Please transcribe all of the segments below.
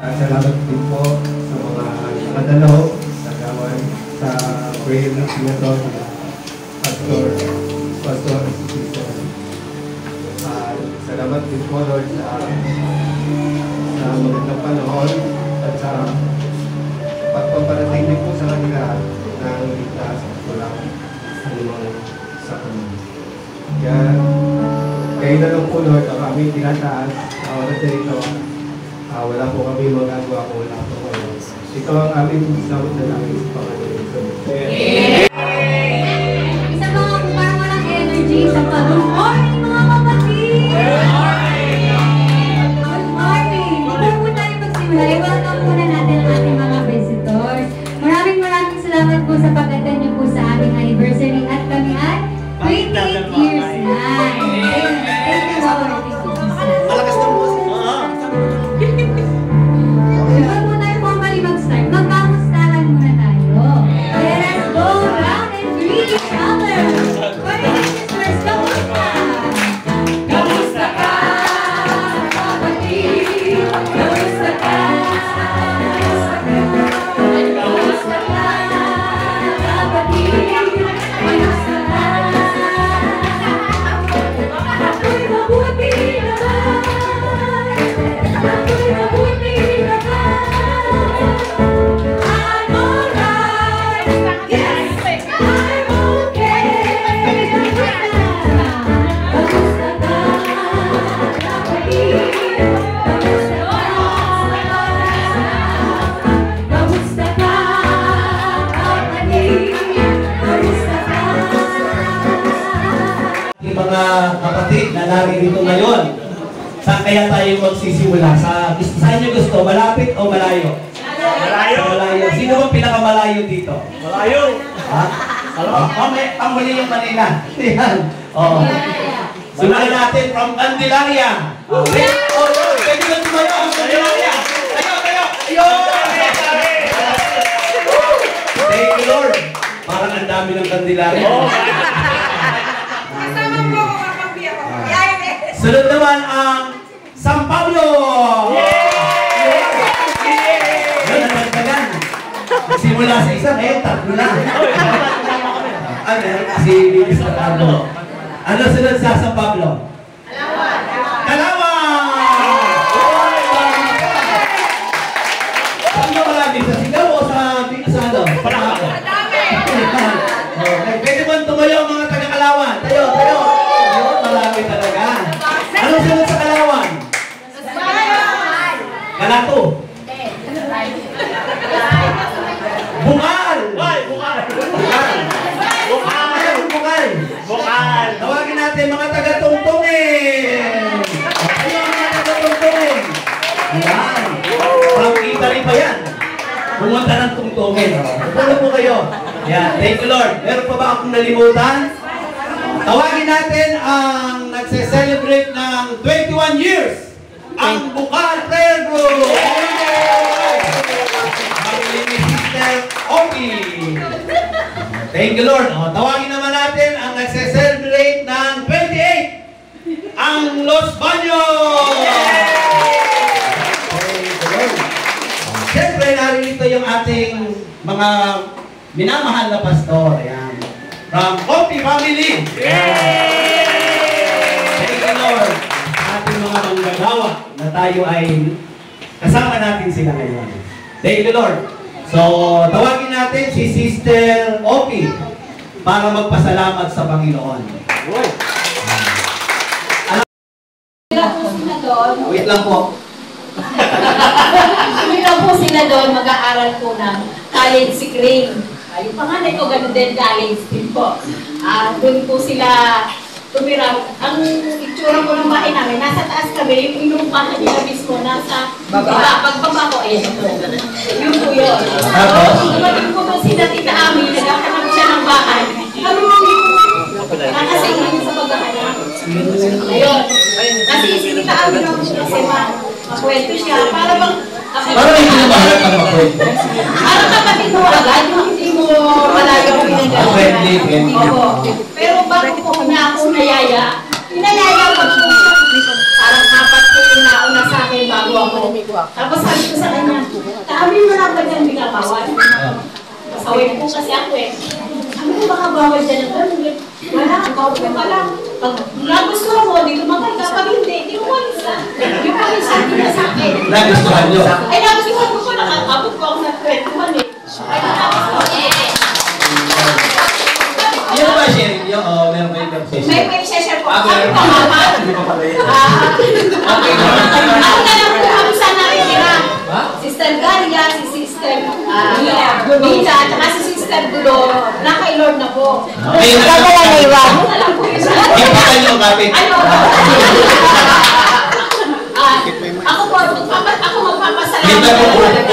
Salamat din po sa mga nakadalaw sa gawan sa prayer na sinato Pastor Sister. Salamat din po Lord sa magandang panahon at sa pagpaparating din po sa kanila ng ligtas at kulang sa kanila. Kaya kayo na lang po Lord ang aming tinataas sa oras na ito. Wala po kami magagawa kung wala po kayo. Ito ang aming salamat na namin sa Panginoon. Isa mga parang walang energy sa good morning mga kapatid! Good morning! Good morning! Before po tayo magsimula, i-welcome muna natin ang ating mga visitors. Maraming salamat po sa pag-attend niyo po sa aming anniversary at kami ay 28 years na. Thank you Lord. Malakas na po. Bago po tayo formally mag-start, magkamustahan muna tayo. Let us go around and greet each other. For the sisters, kamusta? Kamusta ka, kapatid? Kamusta ka? Kamusta ka, kapatid? Kamusta ka? Ako'y mabuti naman. Ako'y mabuti naman. I'm alright. Yes, I'm okay. Kamusta ka, kapatid? Kamusta ka? Kamusta ka, kapatid? Kamusta ka? Yung mga kapatid na narito ngayon, saan kaya tayo magsisimula? Saan nyo gusto? Malapit o malayo? Malayo! Malayo. Sino bang pinakamalayo dito? Malayo! Ha? Ang muli yung Manila. Yan. Oo. Simulan natin from Candelaria. Pwede ba tumayo ang Candelaria? Tayo! Ayun! Thank you, Lord. Parang ang dami ng Candelaria. Sunod naman ang San Pablo! Yan ang nagtagan. Nagsimula sa isa, tatlo na. Si Bibis na Pablo. Ano sunod sa San Pablo? Kalawan! Saan ba marami? Sa Sigaw o sa ano? Parang ako? Pwede ba tumayo ang mga taga-Kalawan? Tayo! Marami talaga. Ano sunod sa Kalawan? Kalato. Bukal. Tawagin natin mga taga-tungtungin. Ayun mga taga-tungtungin. Ayan. Pang-kita rin pa yan. Pumunta ng tungtungin. Pulo po kayo. Ayan. Thank you Lord. Meron pa ba akong nalimutan? Tawagin natin ang nagse-celebrate ng 21 years. Ang Bukal Prayer Group! Pamilya ni Sister Oki. Thank you Lord. Tawagin naman natin ang nagse-celebrate ng 28. Ang Los Baños! Thank you Lord. Siyempre, narito yung ating mga minamahal na pastor. Ayan. From Oki Family. Thank you Lord. Ating mga manggagawa na tayo ay kasama natin sila ngayon. Thank you Lord. So, tawagin natin si Sister Oki para magpasalamat sa Panginoon. Wait lang po. Hindi lang po sila doon mag-aaral po ng college si Crane. Yung panganay ko ganun din college din po. Doon po sila tumira. Ang itsura po ng bahay namin, nasa taas kami, yung inumpahan nila mismo, nasa pagbaba ko, ayan po. Yun po yun. Dumating po doon sila tita Ami, naghahanap siya ng bahay. Nakasingin sa paghahanap. Ayun. Kasi si tita Ami na po siya kasi makwento siya. Para bang... Parang hindi mo mahalap ka na makwento. Parang kapatid mo agad, hindi mo malayo ko pinagagawa. Opo. Pero bago po na ako nayaya, pinayaya ko po. Parang apat po yung nauna sa akin bago ako. Tapos sabi ko sa Sabi ko, baka bawal dyan ang ganun. Wala, kaupo ka lang. Pag nagustuhan mo, di tumakay ka. Pag hindi, di umalis ka. Yung kami sabi niya sa akin. Nagustuhan nyo? Ay, nagustuhan ko po, nakakabot ko ako ng 21 eh. Ay, nagustuhan ko. Meron ba sharing nyo? O meron ba yung session? May share po. Ah, Sabi meron ko, ba? mama. Hindi pa pala yun. Okay. Ako na lang po kami sa nakikira. Sister Galia, si Sister Vida, at saka si Sister Dulo, nakay Lord na po. Okay, Wala na iwan. Ako na lang po yun. Hindi pa nyo kapit. Ano? Ako po, ako magpapasalamat. Dito po,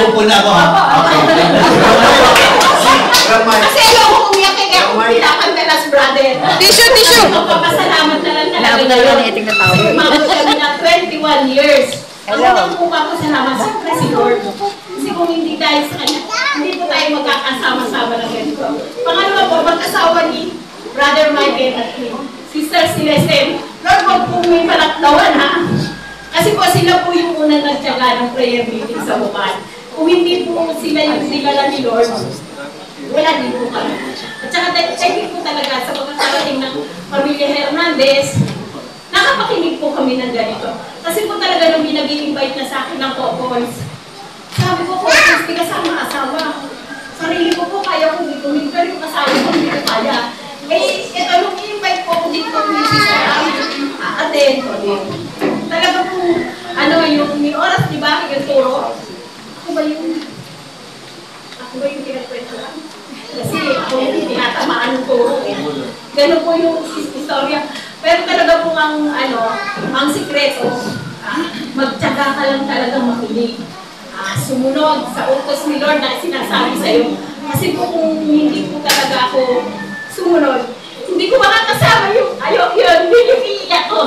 upo na ako ha. Okay. Kasi ayaw ko umiyak kaya ako pinakandalas, brother. Tissue! Magpapasalamat na lang talaga. Naabot na yun, itig na tao. Umabot kami na 21 years. Ang unang po papasalamat, siyempre si Lord. Kasi kung hindi tayo sa kanya, hindi po tayo magkakasama-sama ng ganito. Pangalawa po, mag-asawa ni Brother Michael at Sister Celeste. Lord, wag po may malaktawan ha. Kasi po sila po yung unang nagtyaga ng prayer meeting sa Bukan. Kung hindi po sila yung sinala ni Lord, wala din po kami. At saka thank you po talaga sa pagkakarating ng Pamilya Hernandez. Nakapakinig po kami ng ganito. Kasi po talaga nung binag-i-invite na sa akin ng Cocoys, sabi ko po, hindi kasama asawa. Sarili ko po kaya kong itumin, pero yung asawa ko hindi ko kaya. Eh, ito nung i-invite po ako dito ng attend ko din. Talaga po, ano, yung oras, di ba, yung turo, ako ba yung pinagkwento lang? Kasi ako yung tinatamaan ng turo eh. Ganun po yung istorya. Pero talaga po ang sikreto, magtyaga ka lang talaga makinig. Sumunod sa utos ni Lord na sinasabi sa'yo. Kasi po kung hindi po talaga ako sumunod, hindi ko makakasama yung ayok yun, hindi yung iiyak ko.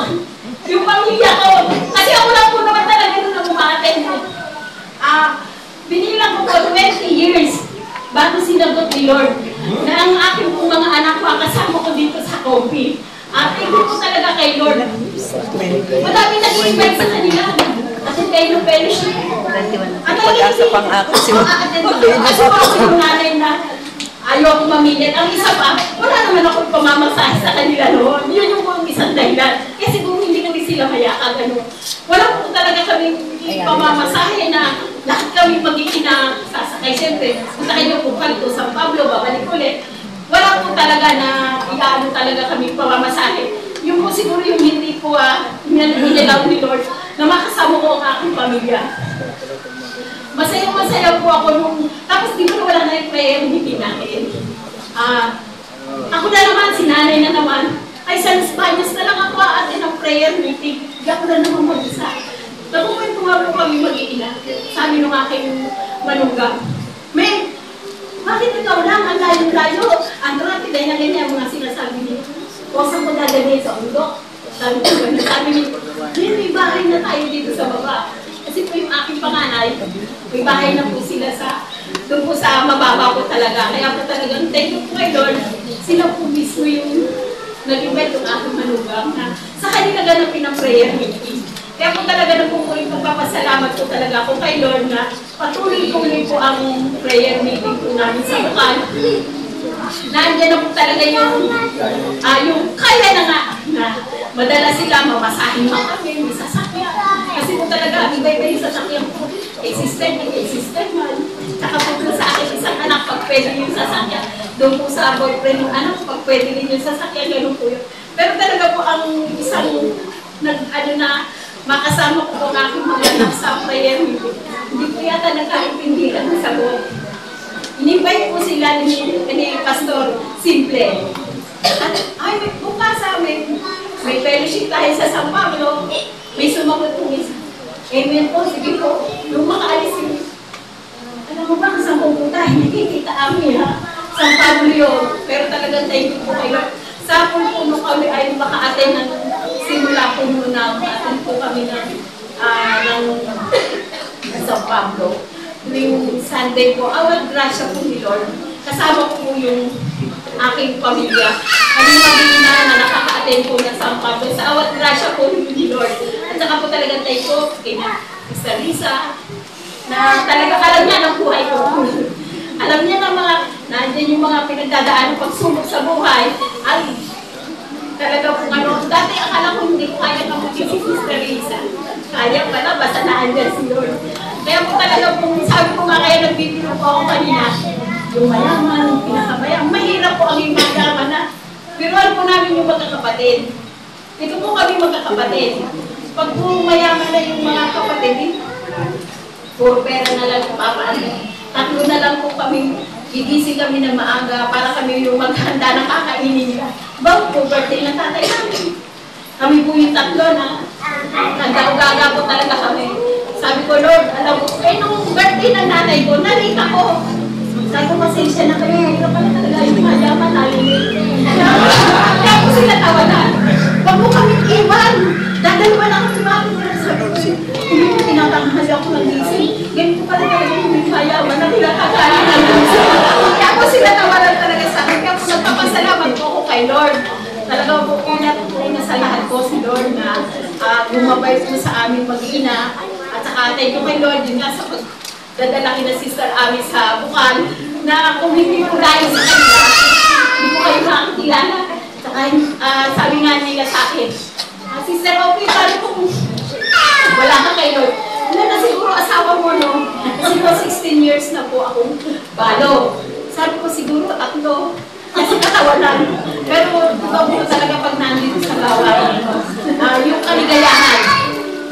Yung pamilya ko. Kasi ako lang po naman talaga nung namumaten mo. Binilang ko po 20 years bago sinagot ni Lord na ang aking pong mga anak ko kasama ko dito sa Kopi. Thank you po talaga kay Lord. Madami nag-invite sa kanila. Kasi kayo ng fellowship. At Pag-asa pang ako. Kasi po ako yung nanay na ayaw ko mamilyan. Ang isa pa, wala naman ako pamamasahe sa kanila noon. Yun yung mga isang dahilan. Kasi kung hindi kami sila mayakag, wala po talaga kami pamamasahe na lahat kami magiging sasakay. Siyempre, kung sa kanya po palito, San Pablo, babalik ulit. Wala po talaga na iaano talaga kami pamamasahe. Yung po siguro yung hindi po inilaw ni Lord na makasama ko ang aking pamilya. Masaya po ako nung, tapos di ba wala na yung prayer meeting natin. Ako na naman, si nanay na naman, ay San Spanish na lang ako atin ang prayer meeting. Di ako na naman mag-isa. Nakukwento nga po kami mag-iina. Sabi nung aking manugang, "Men, bakit ikaw lang ang layo-layo? Ang grabe, dahil na ganyan mga sinasabi niyo. O saan ko dadalhin sa ulo?" Sabi niyo, may bahay na tayo dito sa baba. Kasi po yung aking panganay, may bahay na po sila doon po sa mababa po talaga. Kaya po talagang thank you po kay Lord. Sila po mismo yung nag-invite yung aking manugang na sa kanila ganapin ang prayer meeting. Kaya po talaga na po yung pagpapasalamat po talaga ako kay Lord na patuloy-tuloy po ang prayer meeting po namin sa Bukan. Nandiyan na po talaga yung kaya na nga na madala sila, mamasahin mo kami, may sasakyan. Kasi po talaga, iba-iba yung sasakyan po. Existent man. Tsaka po sa akin isang anak, pag pwede yung sasakyan. Doon po sa boyfriend ng anak, pag pwede rin yung sasakyan, gano'n po yun. Pero talaga po ang isang makasama ko po ang aking mga anak sa prayer meeting. Hindi po yata nagkaintindihan ng sagot. In-invite po sila ni Pastor Simple. At may bukas may fellowship tayo sa San Pablo. May sumagot po isa. Amen po, sige po. Nung makaalis yun, alam mo ba, saan pupunta? Hindi kita amin ha. San Pablo yun. Pero talagang thank you po kayo. Sa puno kami ay maka-attend ng simula po muna. Maka-attend po kami ng San Pablo. Tuwing Sunday po, awal grasya po ni Lord. Kasama po yung aking pamilya. Kami pamilya na nakaka-attend po ng San Pablo. Sa awal grasya po ni Lord. At saka po talagang tayo po, kina Sister Lisa, na talaga alam niya ng buhay ko. Alam niya na nandiyan yung mga pinagdadaan ng pagsubok sa buhay. Ay, talaga kung ano, dati akala ko hindi ko kaya kamutin si Sister Risa. Kaya pala, basta naandyan si Lord. Kaya po talaga kung sabi ko nga kaya nagbibiro po ako kanina, yung mayaman, yung pinakamayang, mahirap po ang yung mayaman na biruan po namin yung magkakapatid. Ito po kami magkakapatid. Pag po mayaman na yung mga kapatid, puro pera na lang po papaano. Tatlo na lang po kami, gigising kami ng maaga para kami yung maghanda ng kakainin nila. Bawat po birthday ng tatay namin. Kami po yung tatlo na nagkaugaga po talaga kami. Sabi ko, Lord, alam mo, nung birthday ng nanay ko, nalita ko. Sabi ko, pasensya na kayo, hirap pala talaga yung mayaman, nalimit. Kaya po sila tawanan. Huwag mo kami iwan. Dadalawa lang kami mga sabi ko, hindi mo tinatanghal ako ng gising. Ganito pala talaga yung mayaman na tinakakain ng gising. Kaya po sila tawanan talaga sa akin. Kaya po nagpapasalamat po ako kay Lord. Talaga po una sa lahat po si Lord na gumabay po sa aming mag-ina. At saka thank you kay Lord din nga sa dadalaki na Sister Ami sa Bukal na kung hindi po dahil sa kanila, hindi po kayo makakilala. Saka sabi nga nila sa akin, Sister Opie, paano kung wala ka kay Lord? Wala na siguro asawa mo, no? Kasi po 16 years na po akong balo. Sabi ko siguro 3. Kasi katawanan. Pero ikaw po talaga pag nandito sa gawain, yung kaligayahan,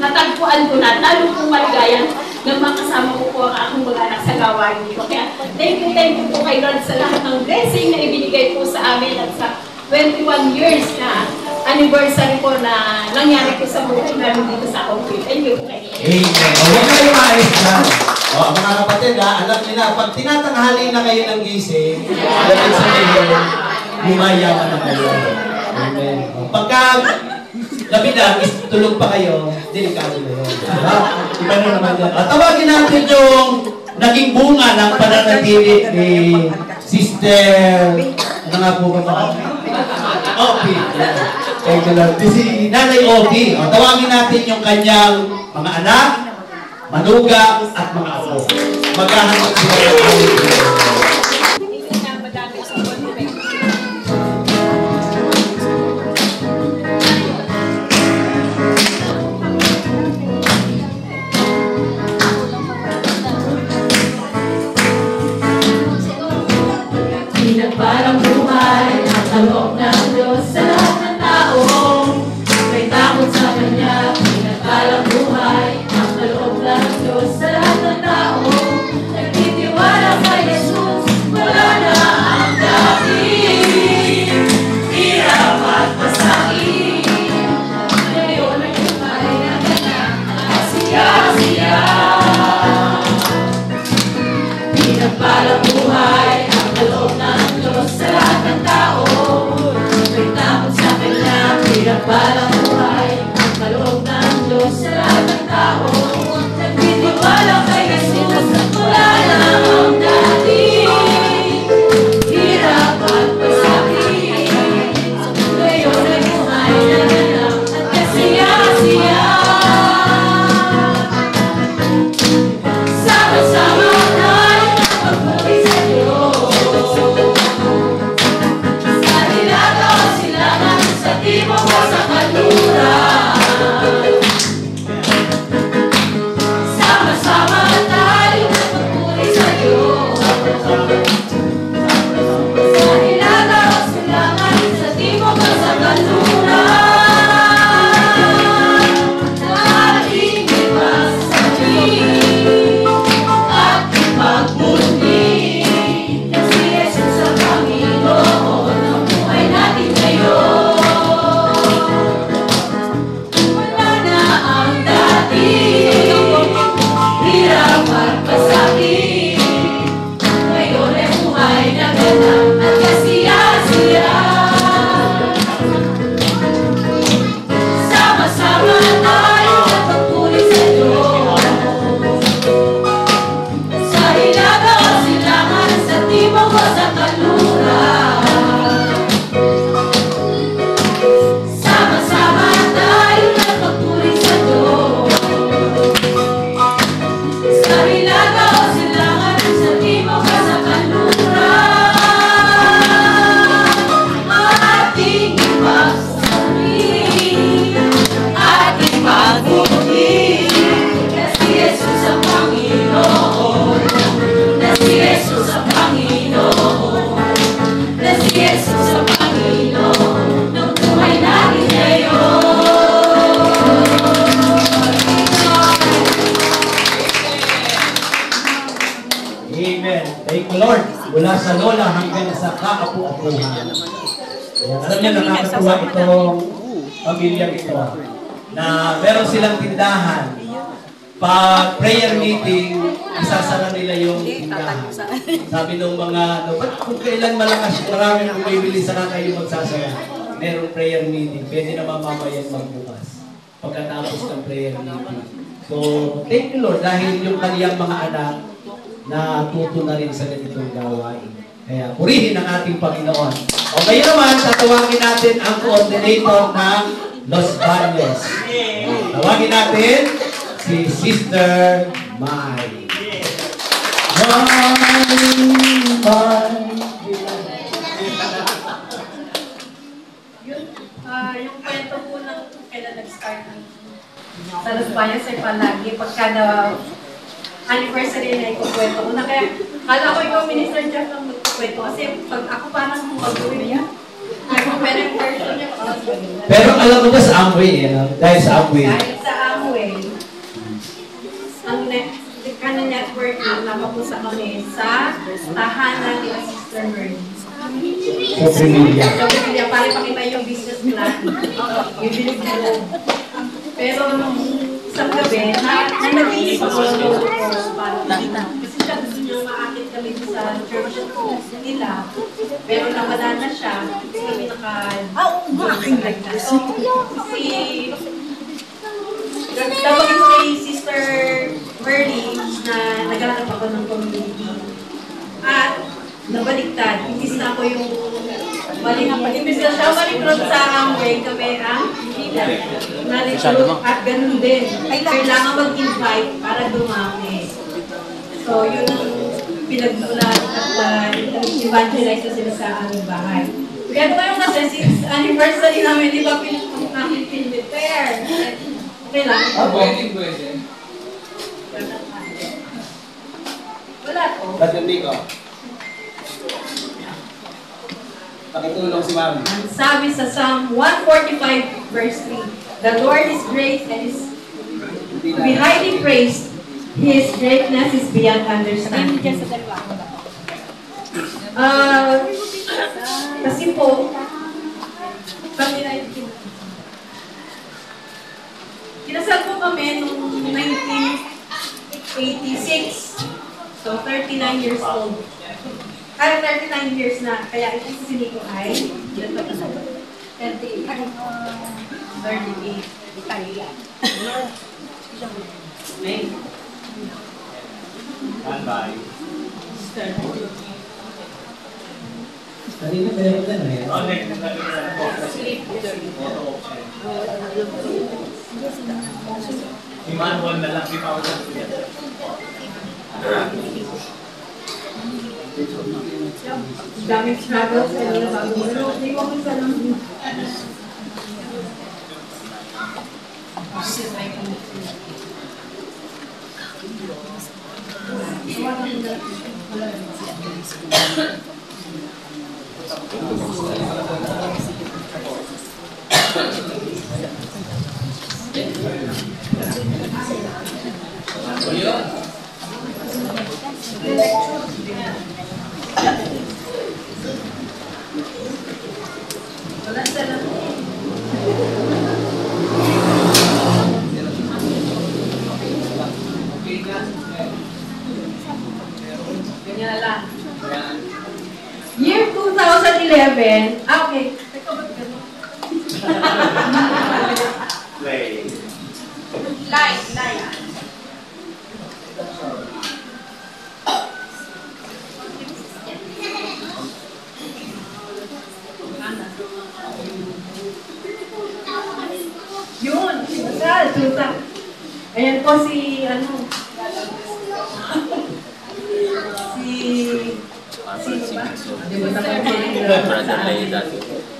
natagpuan ko na, lalo kong maligaya nang makasama ko po ang aking mga anak sa gawain dito. Kaya thank you po kay Lord sa lahat ng blessing na ibinigay po sa amin at sa 21 years na anniversary po na nangyari po sa buhay namin dito sa Oakville. Thank you po kay Lord. Amen. O, huwag kayo maayos lang. O, mga kapatid, alam niyo na, pag tinatanghali na kayo ng gising, alam niyo sa ngayon, lumayaman na kayo. Amen. O, pagka gabi na, tulog pa kayo, delikado na yun. Iba na naman yan. At tawagin natin yung naging bunga ng pananatili ni Sister, ano nga po ba? Opie. Thank you, Lord. Si Nanay Opie. O, tawagin natin yung kanyang mga anak, manugang, at mga apo. Maghahanap sila ng awit. Parang buhay ang kaloob ng Diyos sa lahat ng tao. May takot sa Kanya, pinagpalang buhay ang kaloob ng Diyos sa lahat ng tao. Nagtitiwala kay Jesus. Jesus ang Panginoon ng buhay natin ngayon. Amen. Thank you, Lord. Mula sa lola hanggang sa kaapu-apuhan. Alam niyo, nakakatuwa itong pamilyang ito na meron silang tindahan. Pag prayer meeting, isasara nila yung tindahan. Sabi ng mga, ba't kung kailan malakas, maraming bumibili sa kayo magsasara? Merong prayer meeting. Pwede na mamamayan magbukas pagkatapos ng prayer meeting. So, thank you, Lord, dahil yung kaniyang mga anak na tuto na rin sa ganitong gawain. Kaya purihin ang ating Panginoon. O ngayon naman, tatawagin natin ang coordinator ng Los Baños. Tawagin natin si Sister Mai. Yung kwento po ng kailan nag-start sa Los Baños ay palagi pagka anniversary na ikukwento ko na kaya kala ko ikaw Minister Jeff lang magkukwento kasi pag ako parang mag-uwi niya pero yung version niya Pero alam mo ba sa Amway, dahil sa Amway. Dahil sa Amway ang networking napapunta kami sa tahanan ni Sister Merly Sa Primilla. sa Primilla para pakita yung business plan yung bilig mo pero nung isang gabi, nag-iisip ako kasi siya gusto niya maakit kami sa church nila. Pero nawala na siya. Kasi kami naka-join like that. Kasi nagtawag ko kay Sister Merly na naghahanap ako ng community. At nabaliktad. Imbis na ako yung imbis na siya baliktad sa Amway kami ang nalitrot at ganun din. Kailangan mag-invite para dumami. So, yun ang pinagmulan at evangelize na sila sa aming bahay. Kaya ngayon kasi, since anniversary namin, di ba namin pin-prepare? Okay lang? Pwede. Wala to. Ba't yung Nico? Pakitulong si Mami. Ang sabi sa Psalm 145 verse 3, the Lord is great and is to be highly praised. His greatness is beyond understanding. Kasi po, kinasal po kami noong 1986. So, 39 years old. Kaya 39 years na, kaya ito si Nico ay 38. 38. May. Bye-bye. Kanina meron na eh. Iman na lang, di pa ako lang. Daming struggles kanina bago mo. Hindi ko kung saan lang. Wala sila. Ganyan na lang. Year 2011, okay. Teka, ba't gano'n? Play. Light. Yun, tuta. Ayan po si,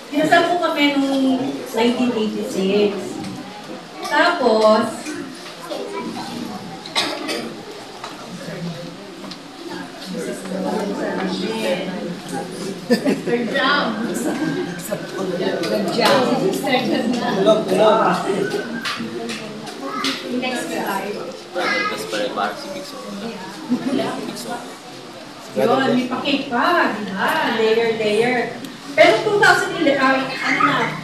kinasal po kami noong 1986. Tapos, Mr. Jam. Nag-jam. Mr. Jam na. Tulog. Next slide. Tapos para si Big Soul. Big Soul. Yun, may pa-cake pa, di ba? Layer. Pero 2011,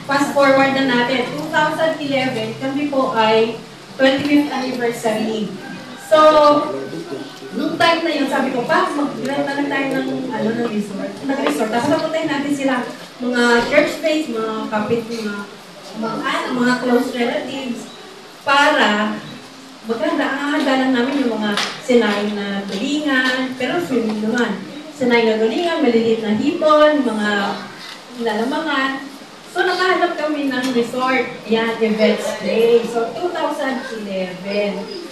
fast forward na natin. 2011, kami po ay 25th anniversary. So, nung time na yun, sabi ko, pa, mag-rent na lang tayo ng resort. Nag-resort. Tapos napuntahin natin sila, mga church mates, mga kapit, mga close relatives, para maganda lang namin yung mga sinay na tulingan, pero swimming naman. Sinay na tulingan, maliliit na hipon, mga lalamangan. So, nakahanap kami ng resort. Ayan, Events Place. So, 2011.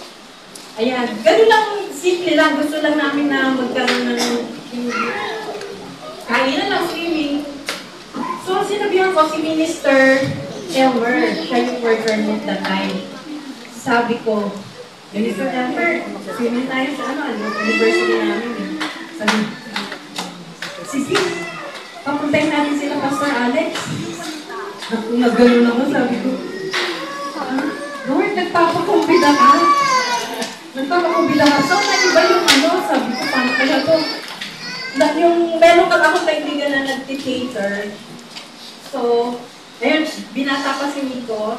Ayan, gano'n lang, simple lang. Gusto lang namin na magkaroon ng kainan lang, swimming. So, sinabihan ko si Minister Elmer, siya yung worker noon that time. Sabi ko, Minister Elmer, swimming tayo sa university namin. Sabi, sige, papuntahin natin sila, Pastor Alex. Nagano'n ako, sabi ko, Lord, nagpapakumbida ka. Nagpapakumbida ka. So, naiba yung sabi ko, paano kaya to? Meron ka akong kaibigan na nag-cater. So, ayun, binata pa si Nico,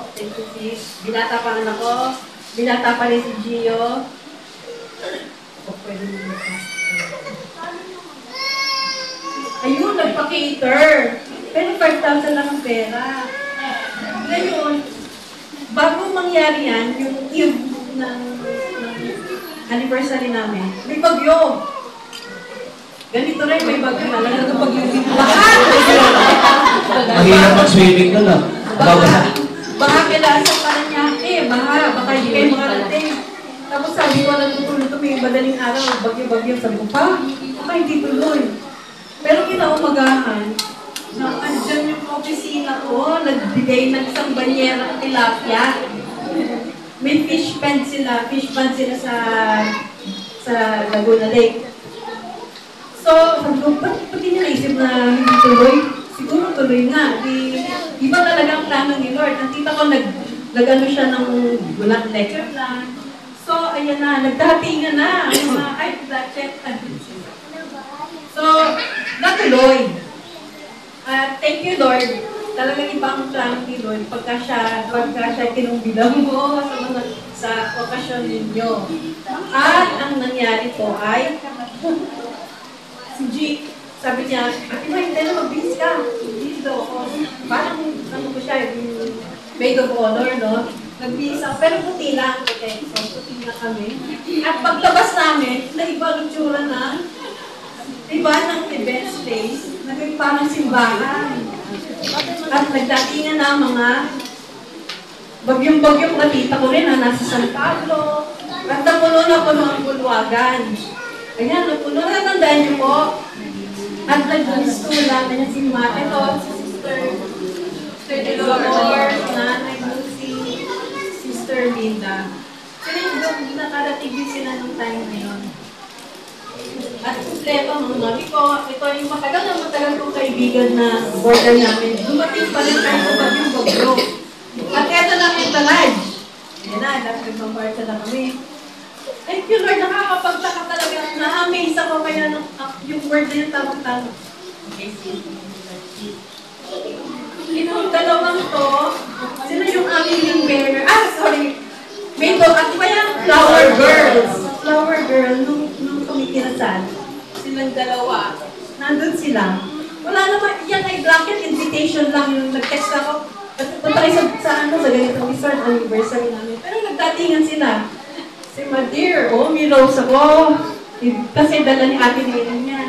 binata pa rin ako, binata pa rin si Gio. Pwede mo na. Ayun, nagpa-cater. Pero 5,000 lang ang pera. Ngayon, bago mangyari yan, yung eve ng anniversary namin, may bagyo. Ganito rin, may bagyo na. Lalo na bagyo dito. Mahirap mag-swimming doon, no? Baka kailangan sa Paranaque, baka hindi kayo makarating. Tapos sabi ko, natutulog ito, may madaling araw, bagyo-bagyo. Sabi ko, baka hindi tuloy. Pero kinaumagahan, andyan yung opisina ko, nagbigay ng isang banyera ng tilapia. May fish pond sila sa Laguna Lake. So, sabi ko, pati niya naisip na hindi tuloy? Siguro tuloy nga. Iba talaga ang plano ni Lord. Ang tita ko, nag-ano siya ng walang lecture plan. So, ayan na, nagdatingan na. So, natuloy. Thank you, Lord. Talagang ibang plano ni Lord pagka siya kinumbilang mo sa okasyon ninyo. At ang nangyari po ay si G, sabi niya, Ate Ma, hindi na magbihis ka. Magbihis daw ako. Parang, ko siya, maid of honor, no? Nagbihis ako, pero puti lang. Okay, so puti na kami. At paglabas namin, naiba ang tsura na, iba ng event space, naging parang simbahan. At nagdatingan na mga bagyong-bagyong katita ko rin, nasa San Pablo. At napuno ang bulwagan. Ayan, napuno na, tandaan niyo po. At nag-gustulan, ayan si ito, si Sister Delor, Nanay Lucy, Sister Linda. Sila yung nakarating din sila nung time na yun. At kumpleto ng mami ko, ito yung matagal kong kaibigan na border namin. Dumating pa rin tayo sa bagyong-bagyo. At ito lang yung talaj. Yan na, dapat nagpamparta na kami. Thank you, Lord. Nakakapagtaka talaga. Na-amaze ako kaya yung word na yung tamang-tamang. Itong dalawang to, sila yung aming yung bearer. May to, at kaya flower girls. Flower girl, nung kumikinasal, silang dalawa, nandun sila. Wala naman, yan ay blanket invitation lang yung nag-text ako. At punta kayo sa ganitong resort anniversary namin. Pero nagdatingan sila. Si Madir, may rose ako. Kasi dala ni ate nila niya.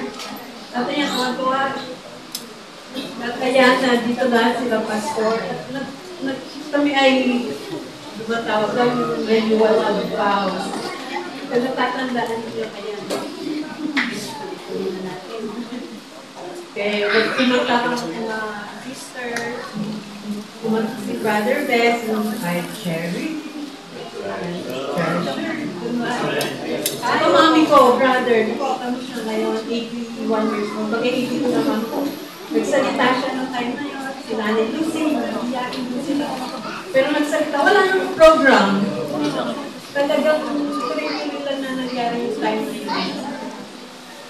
At yan, tuwa-tuwa. At kaya na, dito na sila pastor. At kami ay dumatawag lang yung renewal of vows. Kasi natatandaan niyo kaya. Okay, pumunta ka ng mga sister, pumunta si Brother Bess, yung kahit Cherry. Ito mami ko, brother, ano siya ngayon, 81 years old. Mag-82 naman po. Nagsalita siya ng time na yun. Si Nanay Lucy, iyakin po sila. Pero nagsalita, wala nang program. Talagang tuloy-tuloy lang na nangyari yung time na yun.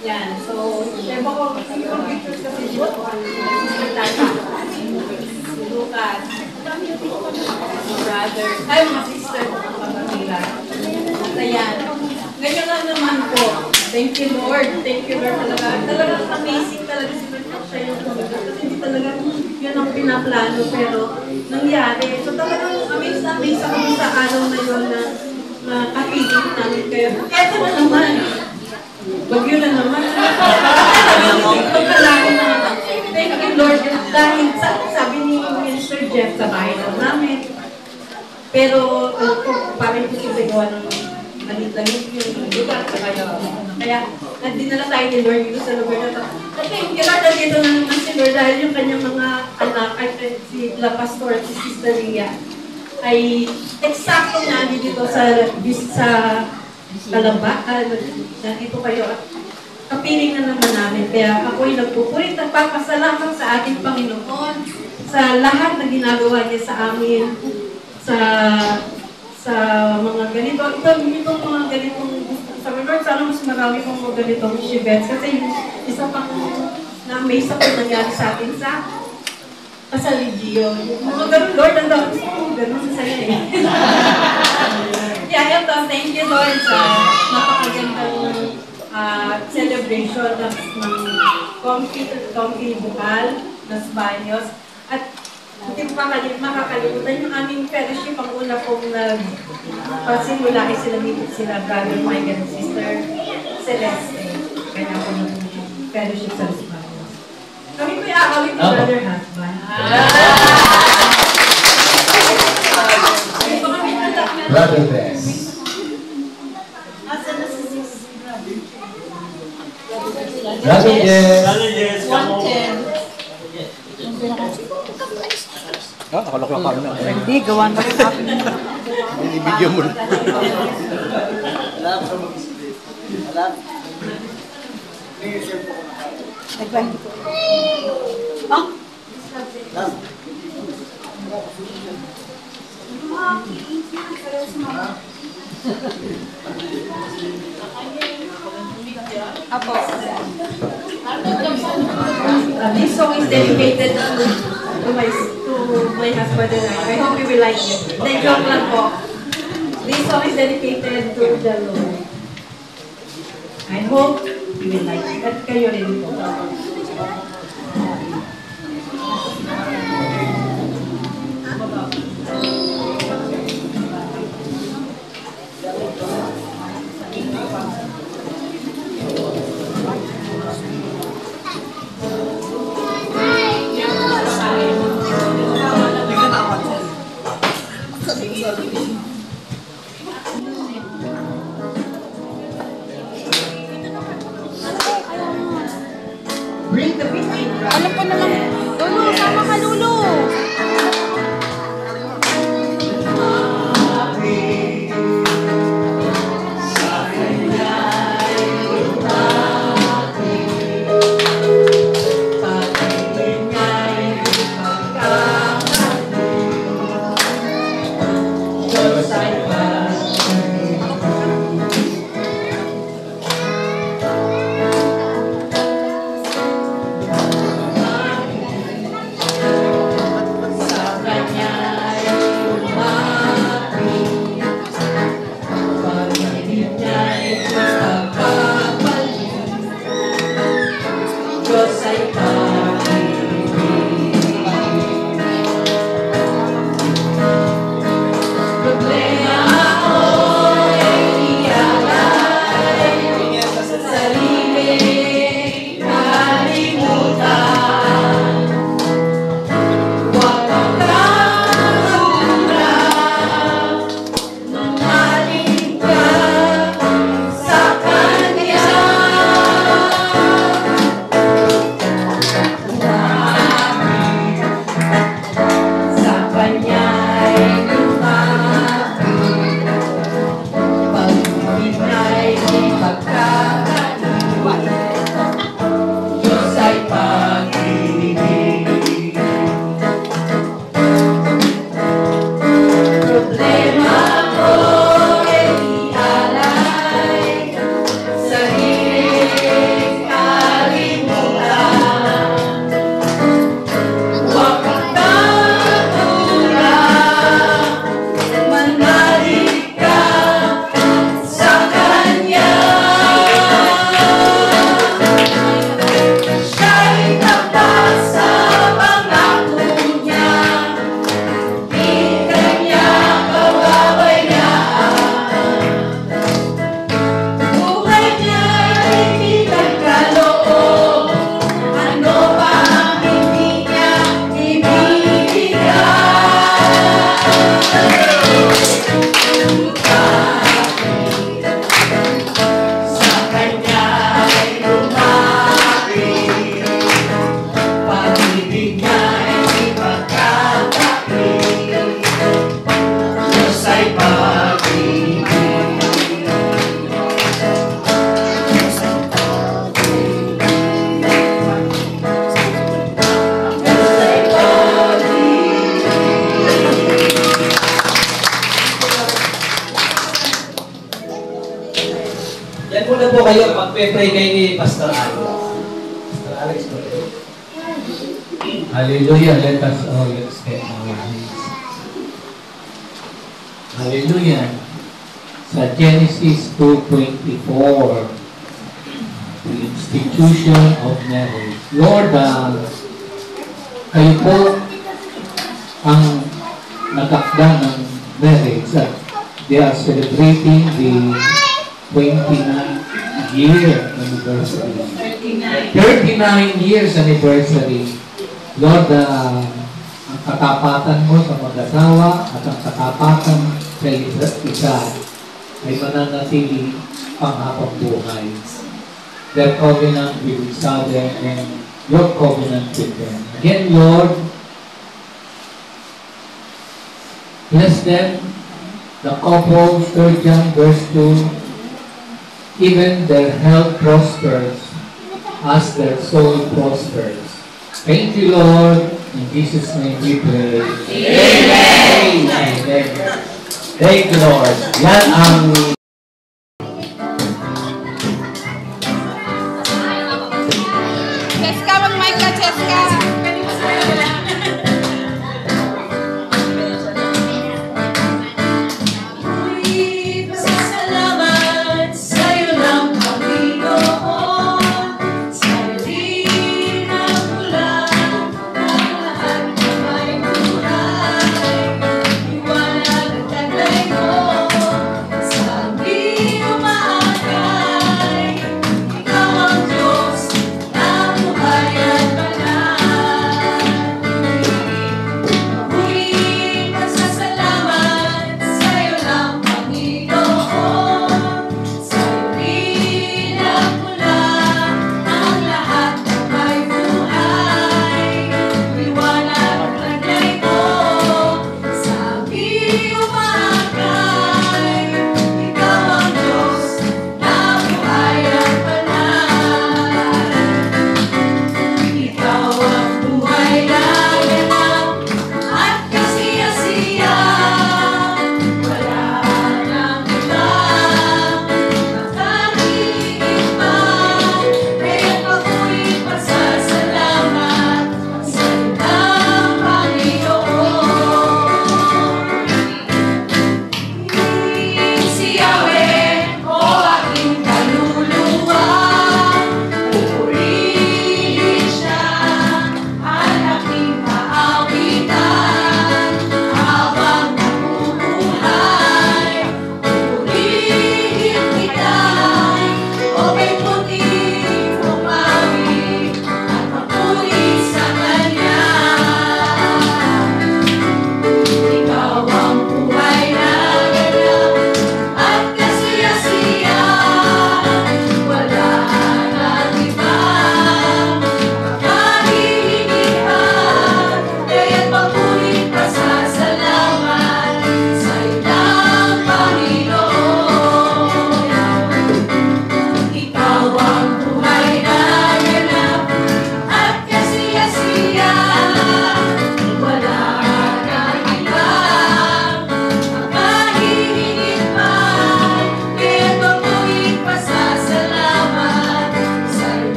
Yan, so, ewan ko, yung pictures kasi dito ko, si Tata, si Lucas, si brother, ay mga sister, mga kapatila. At ayan, ganyan lang naman po. Thank you Lord talaga. Talagang amazing talaga si Lord siya yung tumulong. Kasi hindi talaga yun ang pinaplano, pero nangyari. So talagang amazed na amazed ako sa araw na yun na kapiling namin kayo. Eto na naman. Bagyo na naman. Thank you Lord. Dahil sabi ni Mr. Jeff sa bahay lang namin. Pero parang ito siya gawa ng malit-lamit yung lugar. Kaya dinala tayo ni Lord dito sa lugar na ito. Okay, kailangan dito na naman si Lord dahil yung kanyang mga anak ay si La Pastor at si Sister Ria ay eksakto nga dito sa Kalamba. Nandito kayo at kapiling na naman namin. Kaya ako'y nagpupulit at papasalamat sa ating Panginoon sa lahat na ginagawa niya sa amin, sa mga ganito. Itong mga ganitong sa Lord, sana mas marami pong mga ganitong events. Kasi isa pang na-amaze ako nangyari sa atin sa Pasaligyo. Mga ganun, Lord, ang dami ko, ganun sa saya eh. Kaya ito, thank you Lord sa napakagandang celebration ng comfy bukal, ng banyos. At hindi makakalimutan yung aming fellowship. Ang una pong nagpasimula ay sila Brother Mike and Sister Celeste. Kaya ako na fellowship sa Banyos. Kami po i-aawit ni Brother Husband. Brother Bess. Asa na si Sis? Brother Jess. 110. Ah, akala ko kami na. Hindi, gawan ka sa akin. Ibigyan mo na. Apo. This song is dedicated to my husband and I. I hope you will like it. Then joke lang po. This song is dedicated to the Lord. I hope you will like it. At kayo rin po. Magpe-pray kayo ni Pastor Alex. Pastor Alex, pray. Hallelujah. Let us all extend our hands. Hallelujah. Sa Genesis 2:24, the institution of marriage. Lord, kayo po ang nagakda ng marriage at they are celebrating the 29th year anniversary. 39 years anniversary. Lord, ang katapatan mo sa mag-asawa at ang katapatan sa isa't isa ay mananatili panghabang buhay. Their covenant with each other and your covenant with them. Again, Lord, bless them, the couple, 3 John verse 2, even their health prospers as their soul prospers. Thank you, Lord. In Jesus' name we pray. Amen! Amen. Thank you, Lord. Yan ang Cheska, mag-mic ka, Cheska. Salamat sa'yo lang, Panginoon. Sa'yo din ang ulan ng lahat na may buhay. Iwanag at taglay mo sa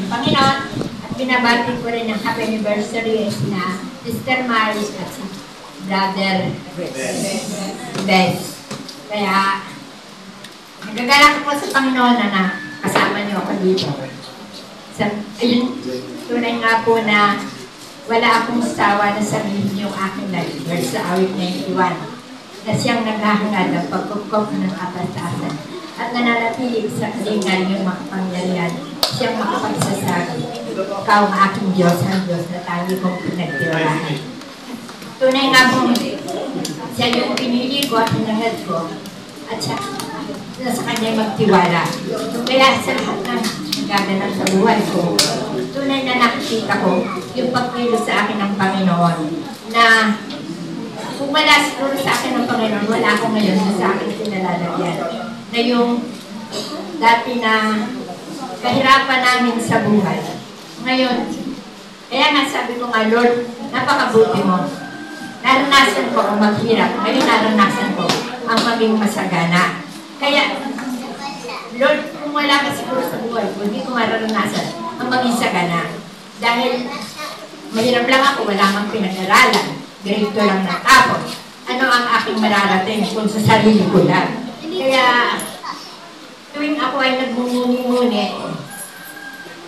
Panginoon, at binabati ko rin ang happy anniversary na Sister Mary at si Brother Bes. Kaya, nagagalak po sa Panginoon na kasama niyo ako dito. Ayun, tunay nga po na wala akong sawa na sabihin yung aking life sa awit 91 na siyang naghahangad ang pagkukop ng kapatasan at nananatili sa kalingan yung makapangyarihan. Siyang makapagsasabi, ikaw ang aking Diyos, ang Diyos na tayo kong pinagtiwalahan. Tunay nga po, siya yung pinili ko at hinangad ko at siya sa kanya magtiwala. Kaya sa lahat ng gaganap sa buhay ko, tunay na nakikita ko yung pagkilos sa akin ng Panginoon na kung wala siguro sa akin ng Panginoon, wala ako ngayon na sa akin pinalalagyan. Na yung dati na kahirapan namin sa buhay. Ngayon, kaya nga sabi ko nga, Lord, napakabuti mo. Naranasan ko ang maghirap. Ngayon naranasan ko ang maging masagana. Kaya, Lord, kung wala ka siguro sa buhay ko, hindi ko mararanasan ang maging sagana. Dahil mahirap lang ako, wala mang pinag-aralan. Grade 2 lang natapos. Ano ang aking mararating kung sa sarili ko lang? Kaya, tuwing ako ay nagmumuni-muni,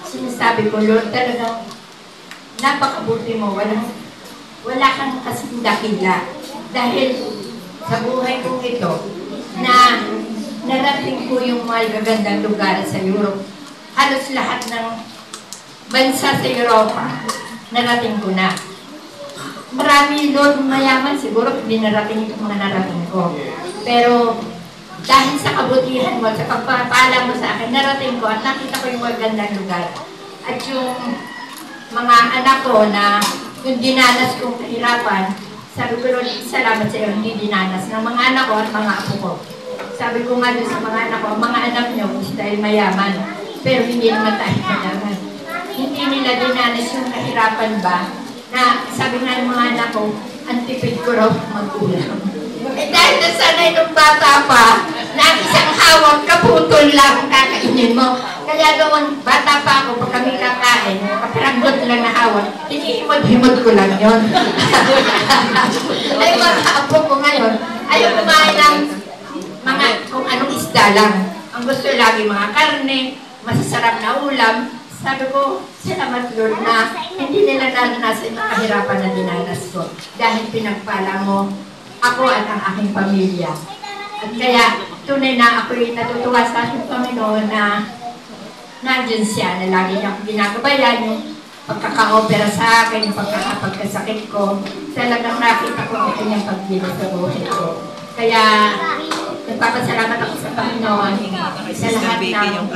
sinasabi ko, Lord, talagang napakabuti mo. Wala kang kasing dakila. Dahil sa buhay kong ito, na narating ko yung mga gagandang lugar sa Europe. Halos lahat ng bansa sa Europa, narating ko na. Marami doon mayaman, siguro hindi narating itong mga narating ko. Pero dahil sa kabutihan mo, sa pagpapala mo sa akin, narating ko at nakita ko yung magandang lugar. At yung mga anak ko na yung dinanas kong kahirapan, sabi ko, Lord, salamat sa iyo, hindi dinanas ng mga anak ko at mga apo ko. Sabi ko nga doon sa mga anak ko, mga anak nyo, dahil mayaman, pero hindi naman tayo mayaman. Hindi nila dinanas yung kahirapan ba, na sabi nga ng mga anak ko, antipid ko raw mag-ulam. Eh dahil nasanay nung bata pa, na isang hawak, kaputol lang kakainin mo. Kaya doon, bata pa ako, pag kami kakain, kapiranggot lang na hawak, hinihimod-himod ko lang yun. Ay mga apo ko ngayon, ayaw kumain ng mga kung anong isda lang. Ang gusto lagi mga karne, masasarap na ulam. Sabi ko, salamat Lord na hindi nila naranasan yung kahirapan na dinanas ko. Dahil pinagpala mo ako at ang aking pamilya. At kaya tunay na ako'y natutuwa sa aking Panginoon na nandyan siya na lagi niya akong ginagabayan yung pagkaka-opera sa akin, yung pagkakapagkasakit ko. Talagang nakita ko ang kanyang pagkilos sa buhay ko. Kaya nagpapasalamat ako sa Panginoon sa lahat ng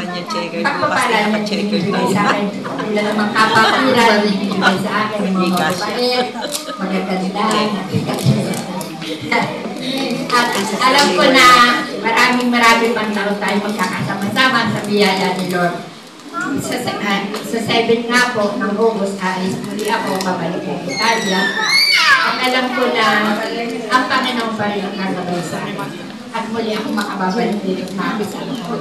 pagpapala niya binibigay sa akin. Wala namang kapapiran, binibigay sa akin, mga mababait, magaganda, at alam ko na maraming pang taon tayo magkakasama-sama sa biyaya ni Lord. Sa 7 nga po ng August, alis muli ako, babalik ng Italia. At alam ko na ang Panginoon pa rin ang gagawin sa akin. At muli ako makababalik dito na ako sa ako.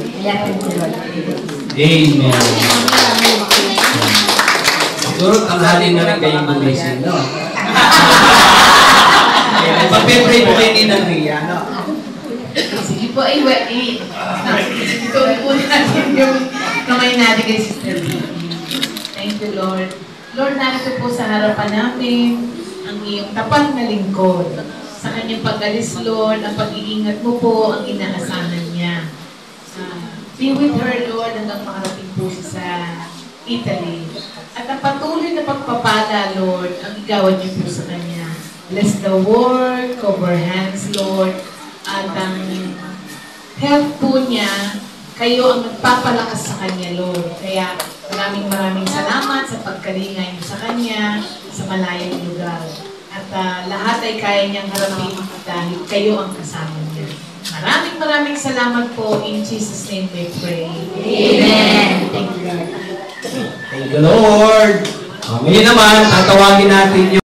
Kaya thank you, Lord. Amen. Siguro tanghali na rin kayong gumising, no? Pag-pray po kayo ni Ria, no? Sige po, ituloy po natin yung kamay natin kay Sister B. Thank you, Lord. Lord, narito po sa harapan namin ang iyong tapat na lingkod. Sa kanyang pag-alis, Lord, ang pag-iingat mo po ang inaasahan niya. Be with her, Lord, hanggang makarating po siya sa Italy. At ang patuloy na pagpapala, Lord, ang igawan niyo po sa kanya. Bless the work, cover hands, Lord, at ang health po niya, kayo ang magpapalakas sa kanya, Lord. Kaya Maraming salamat sa pagkalinga niyo sa Kanya, sa malayong lugar. At lahat ay kaya niyang harapin dahil kayo ang kasama niya. Maraming salamat po. In Jesus' name we pray. Amen. Thank you, Lord. Thank you, Lord. Ngayon naman, tatawagin natin yung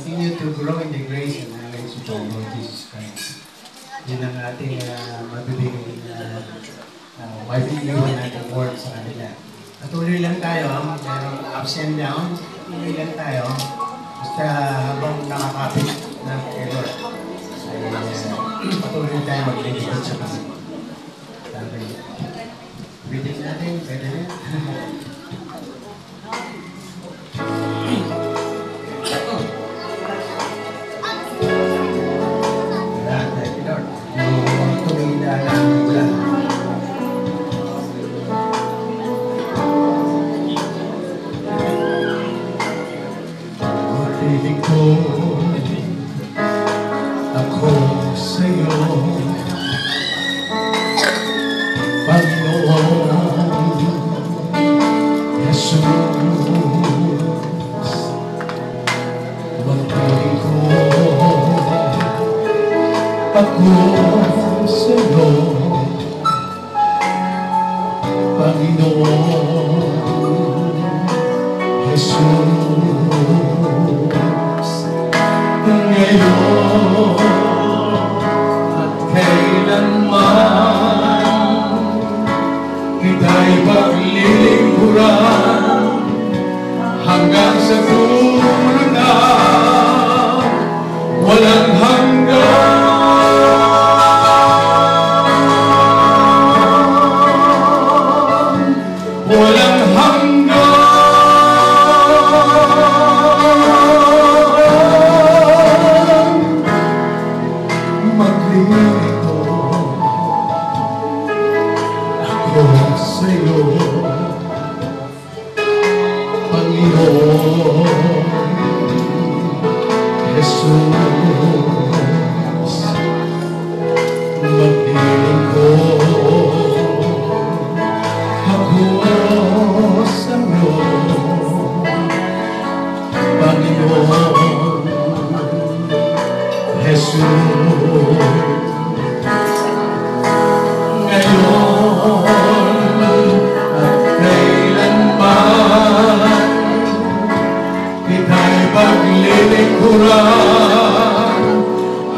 continue to grow in the grace and knowledge of our Lord Jesus Christ. Yun ang ating mabibigay mabibigyan natin word sa kanila. Patuloy lang tayo, merong ups and downs, patuloy lang tayo, basta habang nakakapit ng kay Lord. Ay patuloy tayo maglilingkod sa kanila. Reading natin, pwede rin.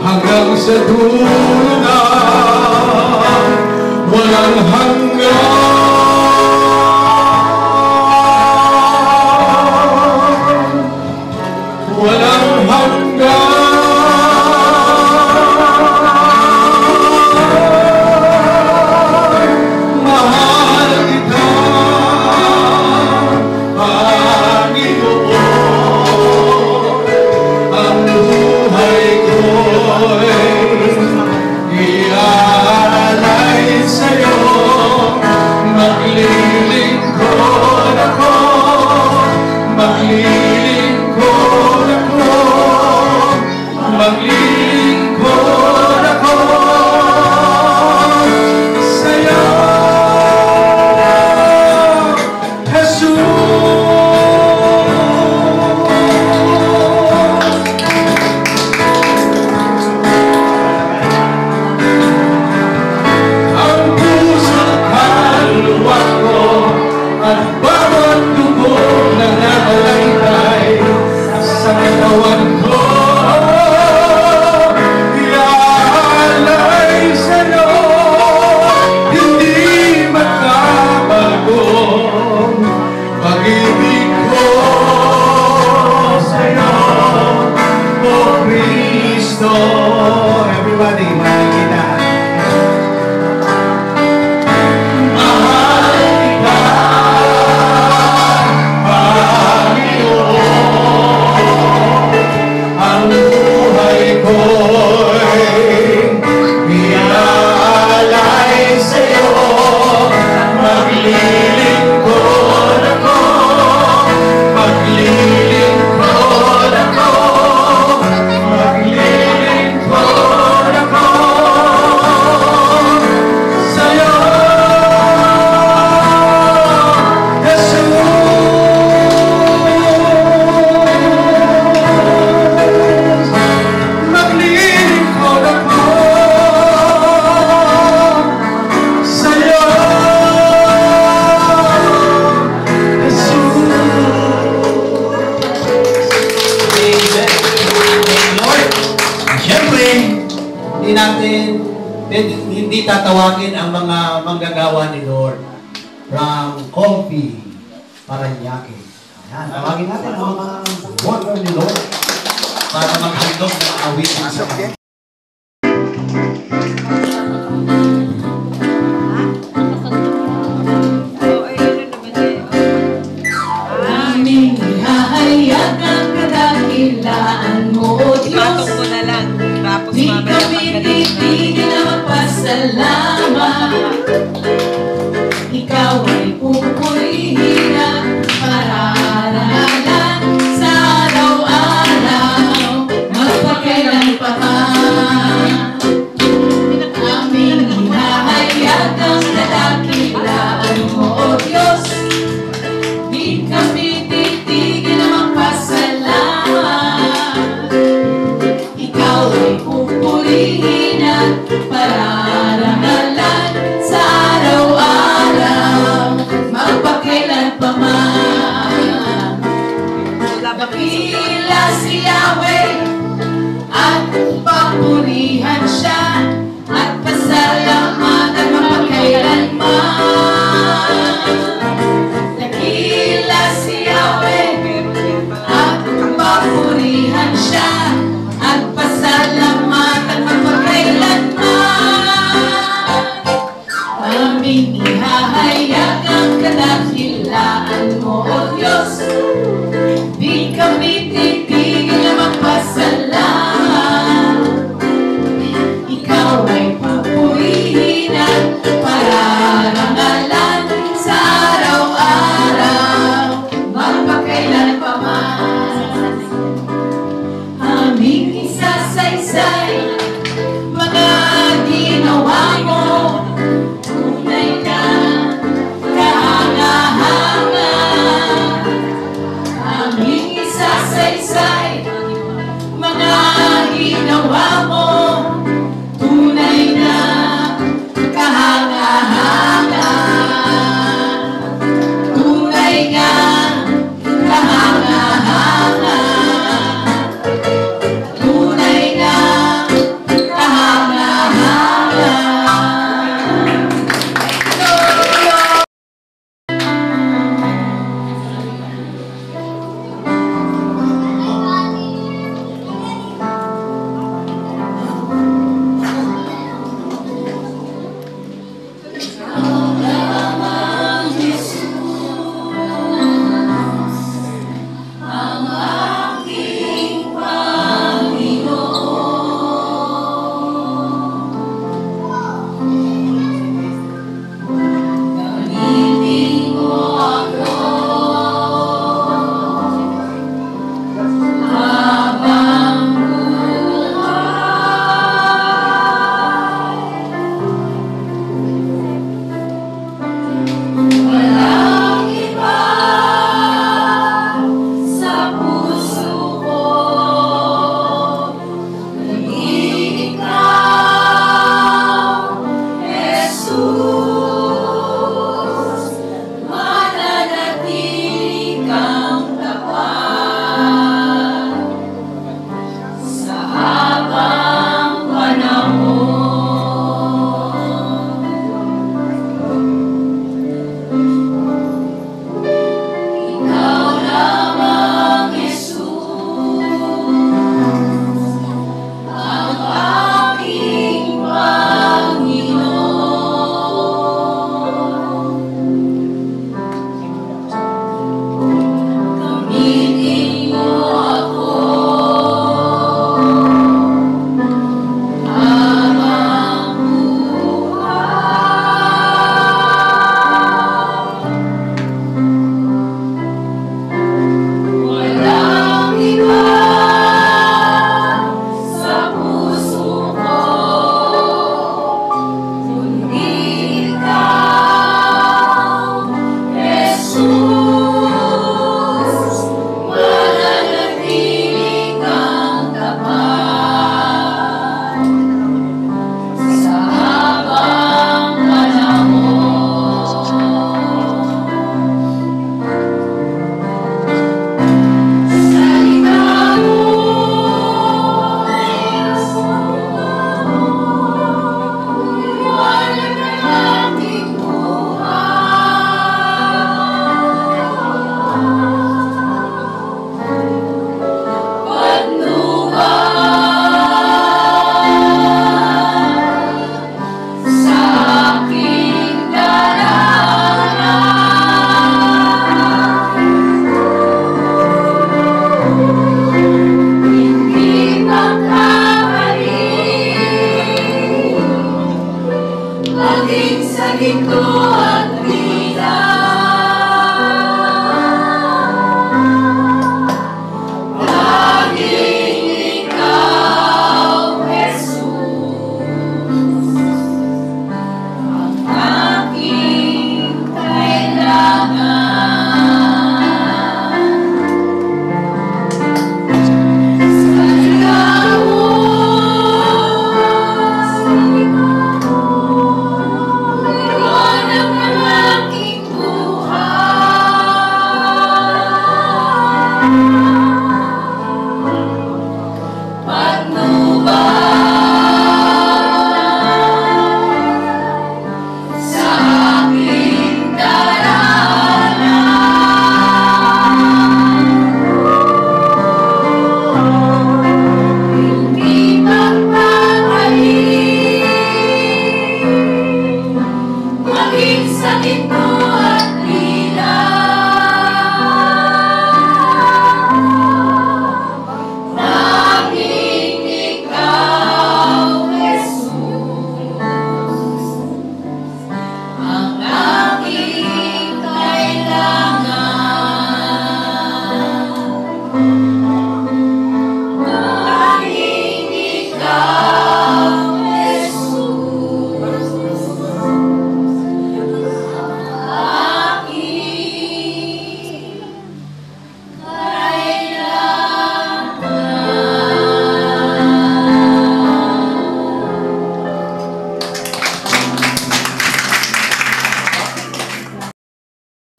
hanggang sa dulo na walang hanggan, walang hanggan. Mahal kita, Panginoon, ang buhay ko'y iaalay sa'yo. Maglilingkod ako, maglilingkod ako, maglilingkod ako sa'yo, Jesus. At bawat dugo na nakalaylay sa katawan ko, iaalay sa'yo, hindi magbabago pag-ibig ko sa'yo, O Kristo. Everybody, makikita. Hindi tatawagin ang mga manggagawa ni Lord from Comfy, Paranaque. Ayan, tawagin natin ang mga worker ni Lord para maghandog ng awit sa kanya. Aming ihahayag ang kadakilaan mo, Diyos. Di kami titigil na magpasalamat. Ikaw ay pupurihin at mararalan sa araw-araw, magpakailan pa man. Aming hinahayag ang kadakilaan mo, O Diyos. Di kami titigil na magpasalamat. Ikaw ay pupurihin at pararangalan sa araw-araw, magpakailan pa man. Dakila si Yahweh at papurihan siya at pasalamatan magpakailanman. Dakila si Yahweh at papurihan siya at pasalamatan magpakailanman. Aming ihahayag ang kadakilaan mo,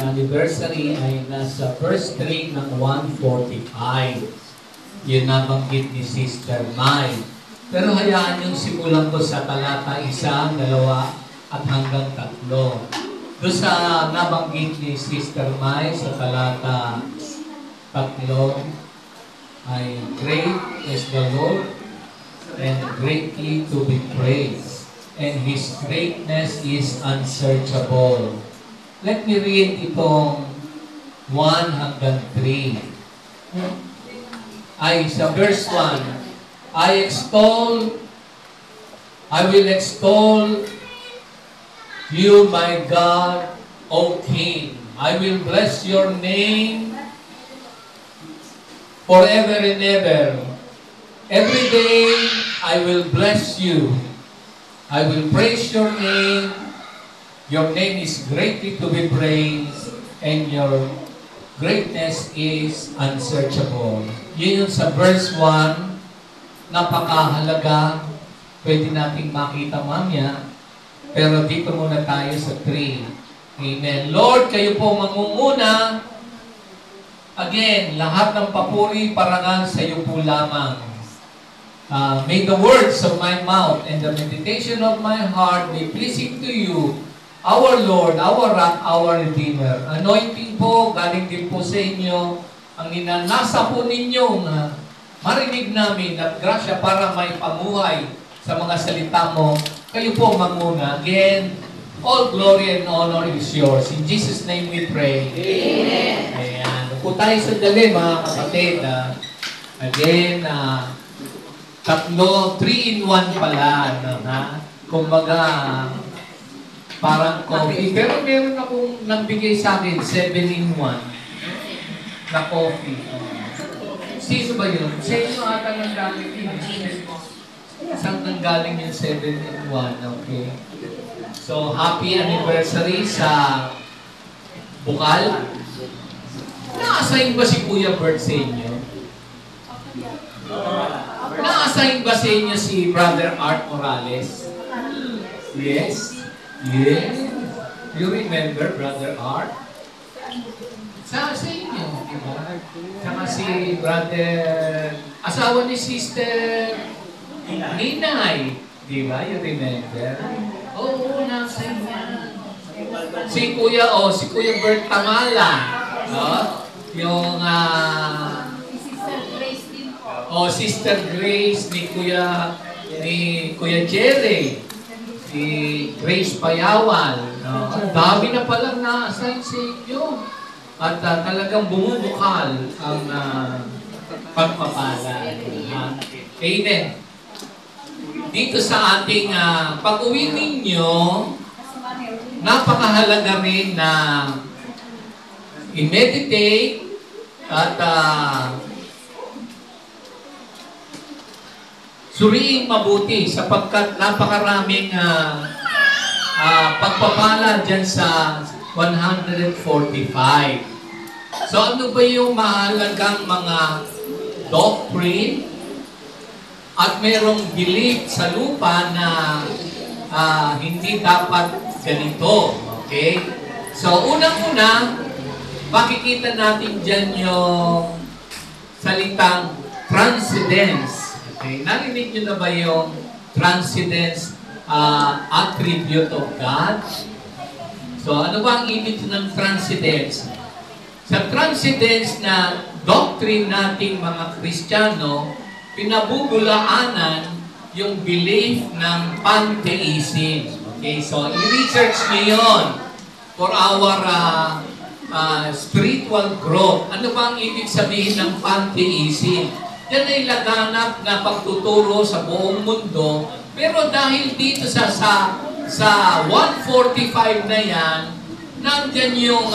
Anniversary ay nasa verse 3 ng 145. Yun nabanggit ni Sister Mai. Pero hayaan yung simulan ko sa talata 1, 2, at hanggang 3. Doon sa nabanggit ni Sister Mai sa talata 3 ay great is the Lord and greatly to be praised, and His greatness is unsearchable. Let me read itong 1 hanggang 3. Ay, sa verse 1, I will extol you, my God, O King. I will bless your name forever and ever. Every day I will bless you. I will praise your name. Your name is greatly to be praised, and your greatness is unsearchable. Yun yung sa verse 1, napakahalaga. Pwede nating makita mamaya. Pero dito muna tayo sa 3. Amen. Lord, kayo po mangunguna. Again, lahat ng papuri, parangal sa iyo po lamang. May the words of my mouth and the meditation of my heart be pleasing to you, our Lord, our Rock, our Redeemer. Anointing po, galing din po sa inyo. Ang ninanasa po ninyo na marinig namin at grasya para may pamuhay sa mga salita mo. Kayo po manguna. Again, all glory and honor is yours. In Jesus' name we pray. Amen. Ayan. Kung tayo sandali, mga kapatid, again, 3 in 1 pala. Kumbaga, parang coffee. Pero meron akong nagbigay sa akin, 7 in 1 na coffee. Sino ba yun? Sa inyo ata nang galing yun. Saan nang galing yung 7 in 1? Okay. So, happy anniversary sa Bukal. Na-assign ba si Kuya Bert sa inyo? Na-assign ba sa inyo si Brother Art Morales? Yes? Yes? You remember Brother Art? Sa inyo, diba? Saka si Brother, asawa ni Sister Ninay, diba? You remember? Oo, nasa inyo. Si Kuya Bert Tamala, no? Yung, Sister Grace ni Kuya Jerry, si Grace Payawal, no? Ang dami na palang na-assign sa inyo. At talagang bumubukal ang pagpapala. Amen. Dito sa ating pag-uwi ninyo, napakahalaga rin na i-meditate at suriing mabuti sapagkat napakaraming pagpapala dyan sa 145. So ano ba yung mahalagang mga doctrine at merong belief sa lupa na hindi dapat ganito. Okay? So unang-una, makikita natin dyan yung salitang transcendence. Okay? Narinig nyo na ba yung transcendence attribute of God? So, ano ba ang ibig ng transcendence? Sa transcendence na doctrine nating mga Kristiyano, pinabubulaanan yung belief ng pantheism. Okay, so i-research niyo yun for our spiritual growth. Ano ba ang ibig sabihin ng pantheism? Yan ay laganap na pagtuturo sa buong mundo, pero dahil dito sa 145 na yan, nandyan yung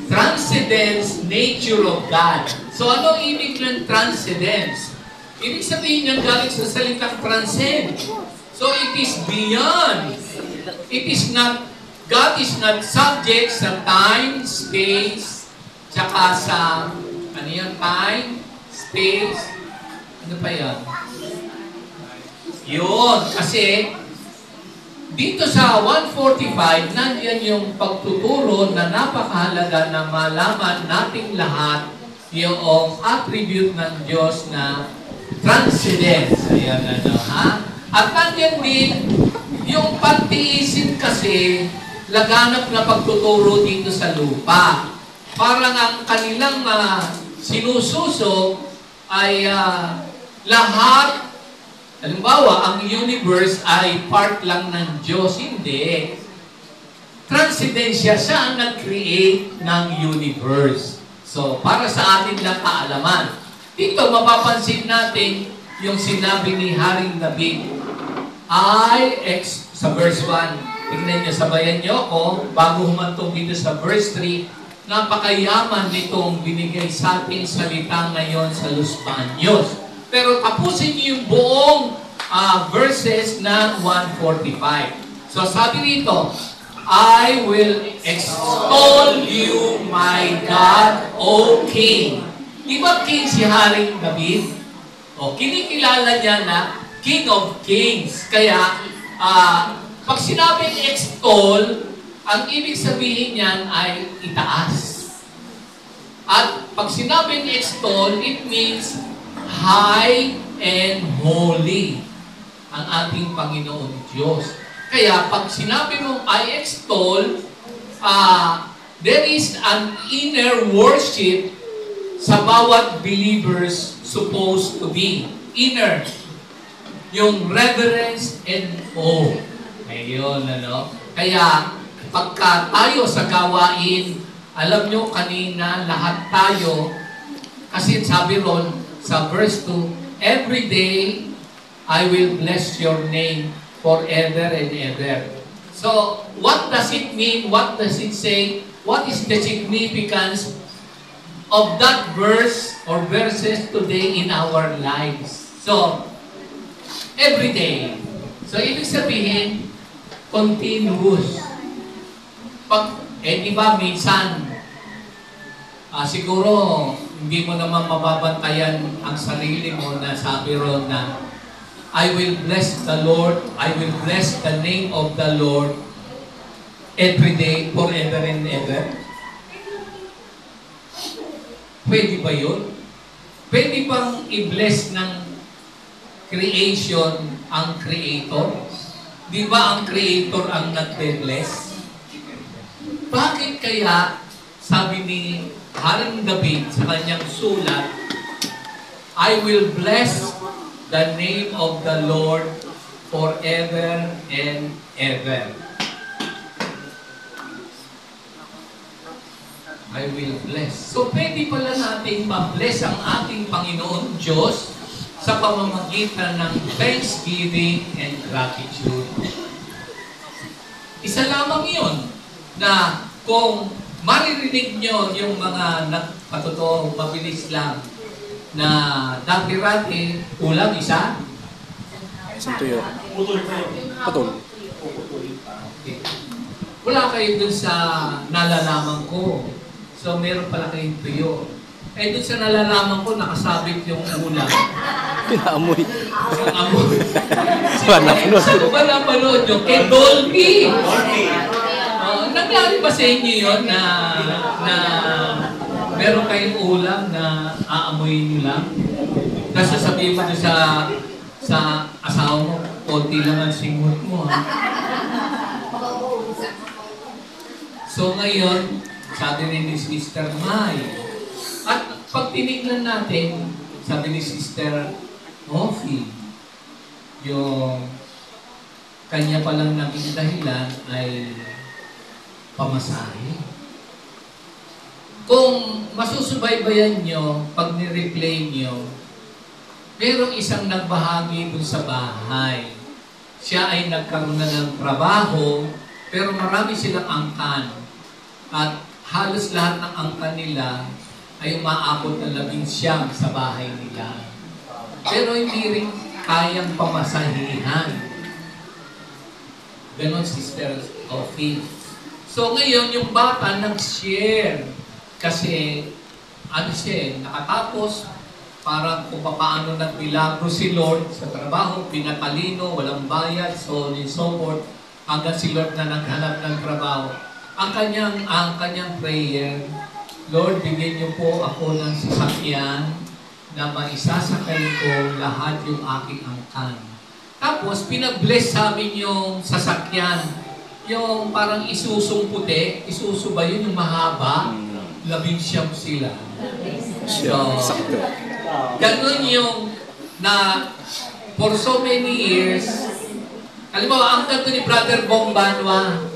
transcendence nature of God. So ano ibig ng transcendence? Ibig sabihin niyan galing sa salitang transcend. So it is beyond. It is not, God is not subject sa time, space, tsaka sa, ano yan, time, space, ano pa yan? Yun, kasi dito sa 145, nandiyan yung pagtuturo na napakahalaga na malaman nating lahat yung attribute ng Diyos na transcendence. Ayan, ano, ha? At nandiyan din, yung pantheism kasi, laganap na pagtuturo dito sa lupa. Parang ang kanilang sinususo ay lahat, halimbawa, ang universe ay part lang ng Diyos. Hindi. Transcendensya, siya ang nag-create ng universe. So, para sa atin lang kaalaman. Dito, mapapansin natin yung sinabi ni Haring David. Sa verse 1, tignan niyo, sabayan niyo ako, bago humantong dito sa verse 3, napakayaman nitong binigay sa ating salita ngayon sa Los Baños. Pero tapusin niyo yung buong verses ng 145. So sabi dito, I will extol you, my God, O King. Di ba King si Haring David? O, kinikilala niya na King of Kings. Kaya, pag sinabing extol, ang ibig sabihin niyan ay itaas. At pag sinabing extol, it means high and holy ang ating Panginoon Diyos. Kaya pag sinabi mo I extol, there is an inner worship sa bawat believers supposed to be. Inner. Yung reverence and awe. Ayun, ano? Kaya, pagka tayo sa gawain, alam nyo kanina, lahat tayo, kasi sabi ron, sa verse 2, every day, I will bless your name forever and ever. So, what does it mean? What does it say? What is the significance of that verse or verses today in our lives? So, every day. So, ibig sabihin, continuous. Diba, minsan, siguro, hindi mo naman mababantayan ang sarili mo na sabi ron na, I will bless the Lord, I will bless the name of the Lord every day, forever and ever. Pwede ba yun? Pwede bang i-bless ng creation ang Creator? Di ba ang Creator ang nagbe-bless? Bakit kaya, sabi ni Haring David sa kanyang sulat, I will bless the name of the Lord forever and ever. I will bless. So, pwede pala natin ma-bless ang ating Panginoon Diyos sa pamamagitan ng thanksgiving and gratitude. Isa lamang yun na kung maririnig nyo yung mga nagpatotoo, mabilis lang, na dati-rati, ulang isa? Isang tuyo. Putol. Okay. Wala kayo dun sa nalalaman ko. So, meron pala kayong tuyo. Dun sa nalalaman ko, nakasabit yung ulang. Pinaamoy. Yung amoy. Napanood. Saan ba napanood nyo? Kay Dolphy. Nangyari ba sa inyo yun na Meron kayong ulam na aamuyin nyo lang. Tapos sasabihin mo doon sa asawa mo, konti lang ang singot mo, ha? So ngayon, sabi rin ni Sister May, at pag tinignan natin, sabi ni Sister Ophie, yung kanya palang naging dahilan ay pamasahe. Kung masusubaybayan nyo, pag ni-replay nyo, merong isang nagbahagi dun sa bahay. Siya ay nagkaroon na ng trabaho, pero marami silang angkan. At halos lahat ng angkan nila ay umaabot ng 11 sa bahay nila. Pero hindi rin kayang pamasahihan. Ganon, Sister Ophie. So ngayon, yung bata nag-share. Kasi, nakatapos, parang kung paano nagmilagro si Lord sa trabaho, pinatalino, walang bayad, so on and so forth, hanggang si Lord na naghanap ng trabaho. Ang kanyang prayer, Lord, bigyan niyo po ako ng sasakyan na maisasakay ko lahat yung aking angkan. Tapos, pinag-bless sa amin yung sasakyan. Yung parang isusong puti, isuso ba yun yung mahaba? 11 sila. So, ganun yung na for so many years, halimbawa, angkan to ni Brother Bong Banwa.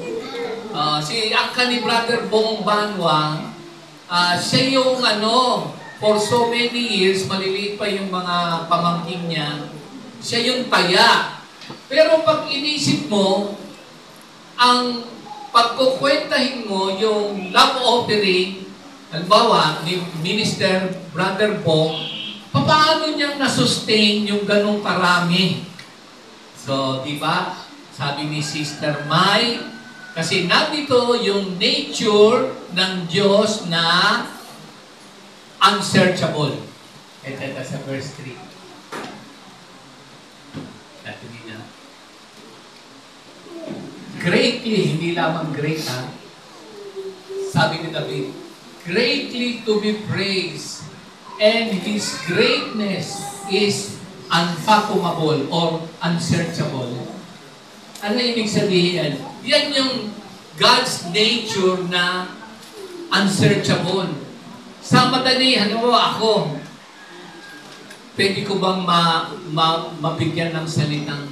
Si angkan ni Brother Bong Banwa, siya yung for so many years, maliliit pa yung mga pamangkin niya, siya yung taya. Pero pag inisip mo, ang pagkukwentahin mo yung love offering, halimbawa, ni Minister Brother Bong, paano niyang nasustain yung ganong karami? So, di ba? Sabi ni Sister May, kasi nandito yung nature ng Diyos na unsearchable. Ito sa verse 3. Natin na. Greatly, hindi lamang great, ha? Sabi ni David, greatly to be praised, and His greatness is unfathomable or unsearchable. Ano ibig sabihin? Yan yung God's nature na unsearchable. Sa madali, halimbawa ako, pwede ko bang mabigyan ng salitang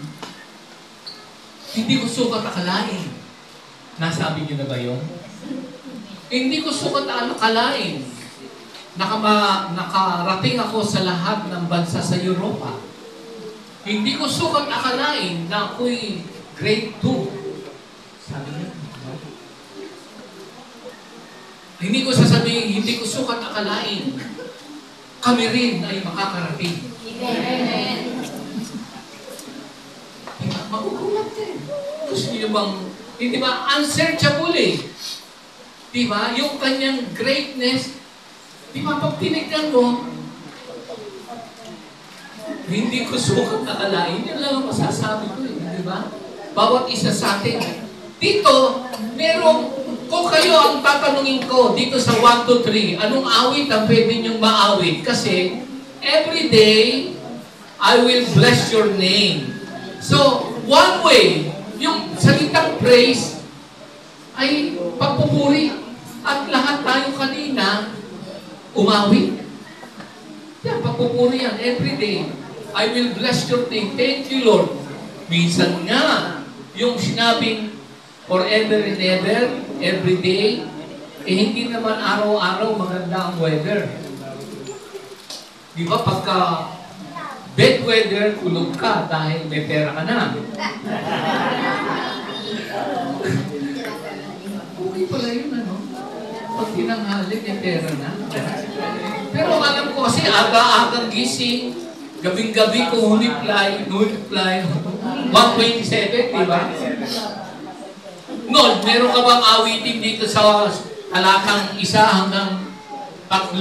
hindi ko sukat akalain? Nasabi niyo na ba yun? Hindi ko sukat akalain. Nakarating ako sa lahat ng bansa sa Europa. Hindi ko sukat akalain na ako'y grade 2. Sabi niya. Hindi ko sasabihin, hindi ko sukat akalain. Kami rin ay makakarating. Amen. Magugulat din. Gusto niyo bang, hindi ba, unsearchable eh. Di ba? Yung kanyang greatness, di ba, pag tinignan mo, hindi ko sukat nakalain. Yan lang ang masasabi ko eh. Di ba? Bawat isa sa atin. Dito, merong, kung kayo ang tatanungin ko, dito sa 1 to 3, anong awit ang pwede niyong maawit? Kasi, every day, I will bless your name. So, one way, yung salitang praise, ay pagpupuri. At lahat tayo kanina, umawit. Yan, pagpupuri yan, every day. I will bless your name. Thank you, Lord. Minsan nga, yung sinabing forever and ever, every day, hindi naman araw-araw maganda ang weather. Di ba, pagka bad weather, tulog ka dahil may pera ka na. Okay pala yun, pag tinanghali, may pera na. Pero alam ko kasi, aga-agang gising, gabing-gabi ko multiply, 127, di ba? No, meron ka bang awitin dito sa talatang 1 hanggang 3?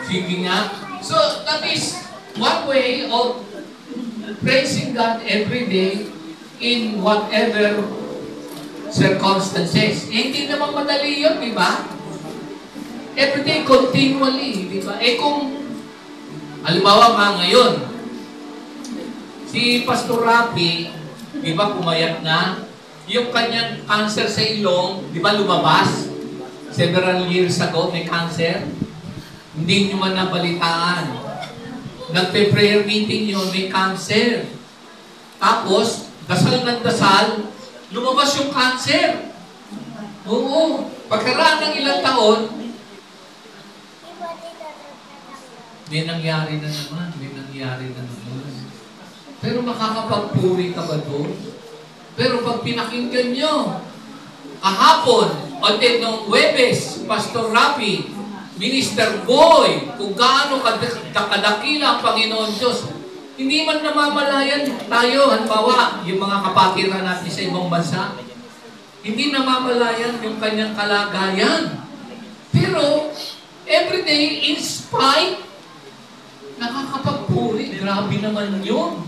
Sige nga. So, that is one way of praising God every day in whatever circumstances. Hindi naman madali yun, di ba? Everyday, continually, di ba? Eh kung, halimbawa nga ngayon, si Pastor Rafi, di ba pumayat na, yung kanyang cancer sa ilong, di ba lumabas? Several years ago, may cancer. Hindi nyo man nabalitaan. Nagpe-prayer meeting yun, may cancer. Tapos, dasal ng dasal, lumabas yung cancer. Oo. Pagkaraan ng ilang taon, may nangyari na naman. Pero makakapagpuri ka ba doon? Pero pag pinakinggan nyo, kahapon, o nung Huwebes, Pastor Rafi, Minister Boy, kung gaano kadakila ang Panginoon Diyos, hindi man namamalayan tayo, halimbawa, yung mga kapatiran natin sa ibang bansa, hindi namamalayan yung kanyang kalagayan. Pero, everyday, in spite, nakakapagpuri. Grabe naman yun.